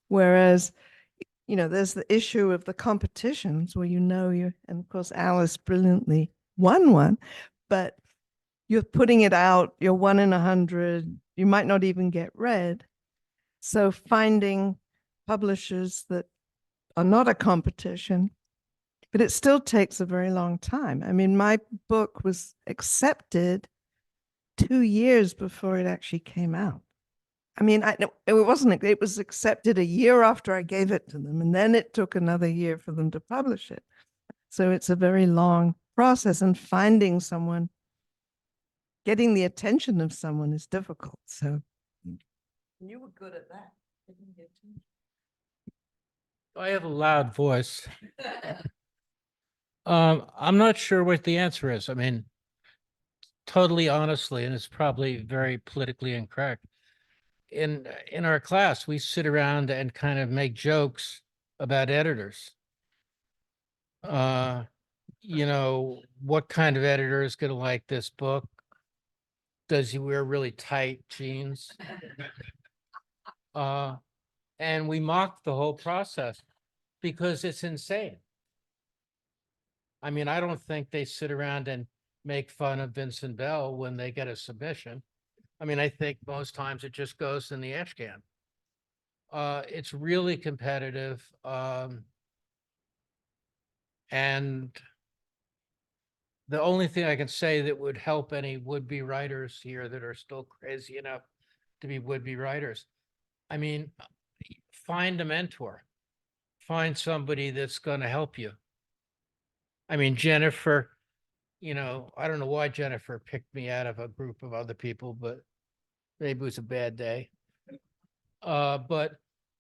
Whereas, there's the issue of the competitions where and of course, Alice brilliantly won one, but you're putting it out, you're 1 in 100, you might not even get read. So finding publishers that are not a competition, but it still takes a very long time. I mean, my book was accepted 2 years before it actually came out. I mean, it was accepted a year after I gave it to them, and then it took another year for them to publish it. So it's a very long process, and finding someone, getting the attention of someone is difficult. So you were good at that. I have a loud voice. I'm not sure what the answer is. I mean, totally honestly, and it's probably very politically incorrect. In our class, we sit around and kind of make jokes about editors. What kind of editor is going to like this book? Does he wear really tight jeans? And we mock the whole process because it's insane. I mean, I don't think they sit around and make fun of Vincent Bell when they get a submission. I mean, I think most times it just goes in the ash can. It's really competitive. And the only thing I can say that would help any would-be writers here that are still crazy enough to be would-be writers, I mean, find a mentor. Find somebody that's going to help you. I mean, Jennifer, I don't know why Jennifer picked me out of a group of other people, but maybe it was a bad day. But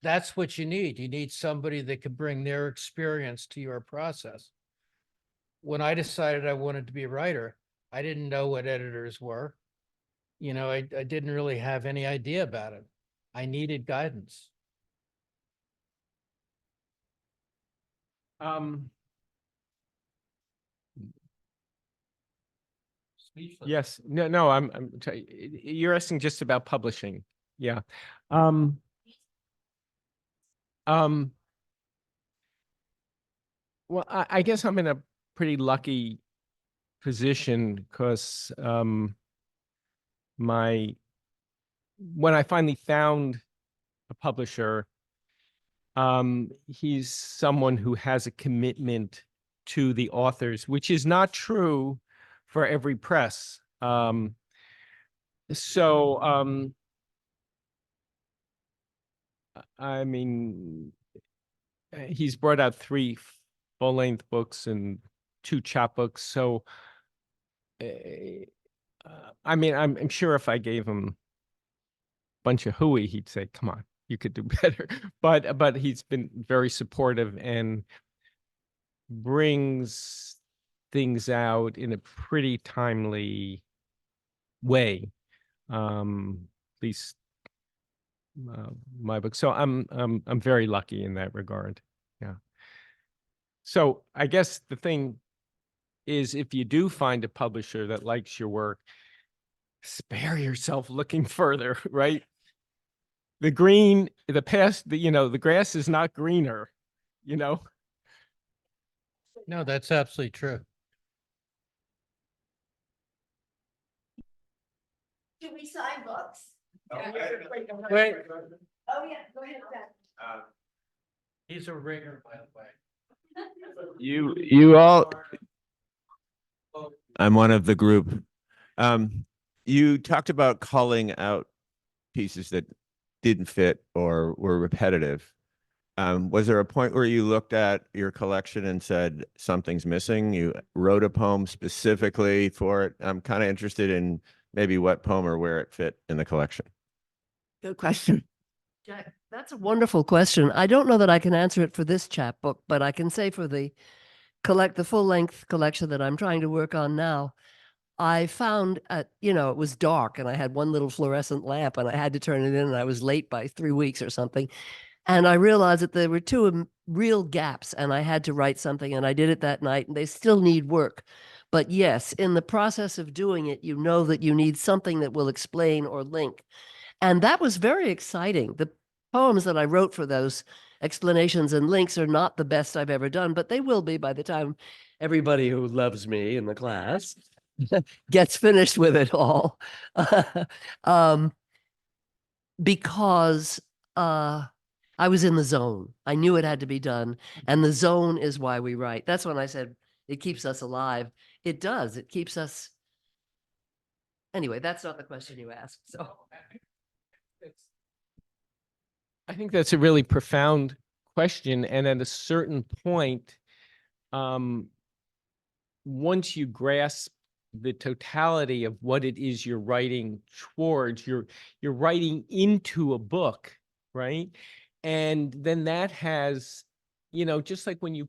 that's what you need. You need somebody that can bring their experience to your process. When I decided I wanted to be a writer, I didn't know what editors were. I didn't really have any idea about it. I needed guidance. Yes, no, you're asking just about publishing. Yeah. Well, I guess I'm in a pretty lucky position because when I finally found a publisher, he's someone who has a commitment to the authors, which is not true for every press. I mean, he's brought out 3 full-length books and 2 chapbooks. So, I mean, I'm sure if I gave him a bunch of hooey, he'd say, "Come on, you could do better." But he's been very supportive and brings things out in a pretty timely way. At least my book. So I'm very lucky in that regard. Yeah. So I guess the thing is, if you do find a publisher that likes your work, spare yourself looking further, right? The grass is not greener, you know? No, that's absolutely true. Do we sign books? Wait, Oh, yeah, go ahead, Ben. he's a ringer, by the way. You all, I'm one of the group. You talked about calling out pieces that didn't fit or were repetitive. Was there a point where you looked at your collection and said something's missing? You wrote a poem specifically for it. I'm kind of interested in maybe what poem or where it fit in the collection. Good question. Jack, that's a wonderful question. I don't know that I can answer it for this chapbook, but I can say for the full-length collection that I'm trying to work on now, I found, it was dark and I had one little fluorescent lamp and I had to turn it in and I was late by 3 weeks or something. And I realized that there were 2 real gaps and I had to write something, and I did it that night, and they still need work. But yes, in the process of doing it, you know that you need something that will explain or link. And that was very exciting. The poems that I wrote for those explanations and links are not the best I've ever done, but they will be by the time everybody who loves me in the class gets finished with it all. Because I was in the zone. I knew it had to be done. And the zone is why we write. That's when I said it keeps us alive. It does. It keeps us. Anyway, that's not the question you asked. So I think that's a really profound question. And at a certain point, once you grasp the totality of what it is you're writing towards, you're writing into a book, right? And then that has, just like when you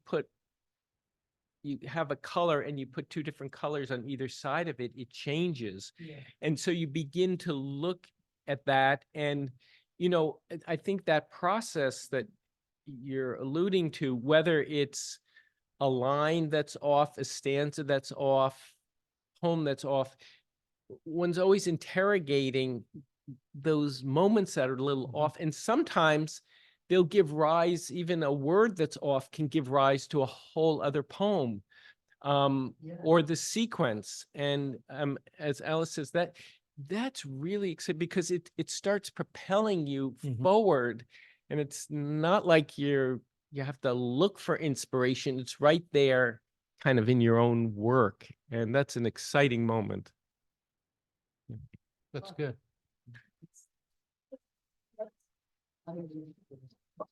have a color and you put 2 different colors on either side of it, it changes. Yeah. And so you begin to look at that. And, I think that process that you're alluding to, whether it's a line that's off, a stanza that's off, poem that's off, one's always interrogating those moments that are a little off. And sometimes they'll give rise, even a word that's off can give rise to a whole other poem, or the sequence. And as Alice says, that's really exciting because it starts propelling you forward. And it's not like you have to look for inspiration. It's right there kind of in your own work. And that's an exciting moment. That's good.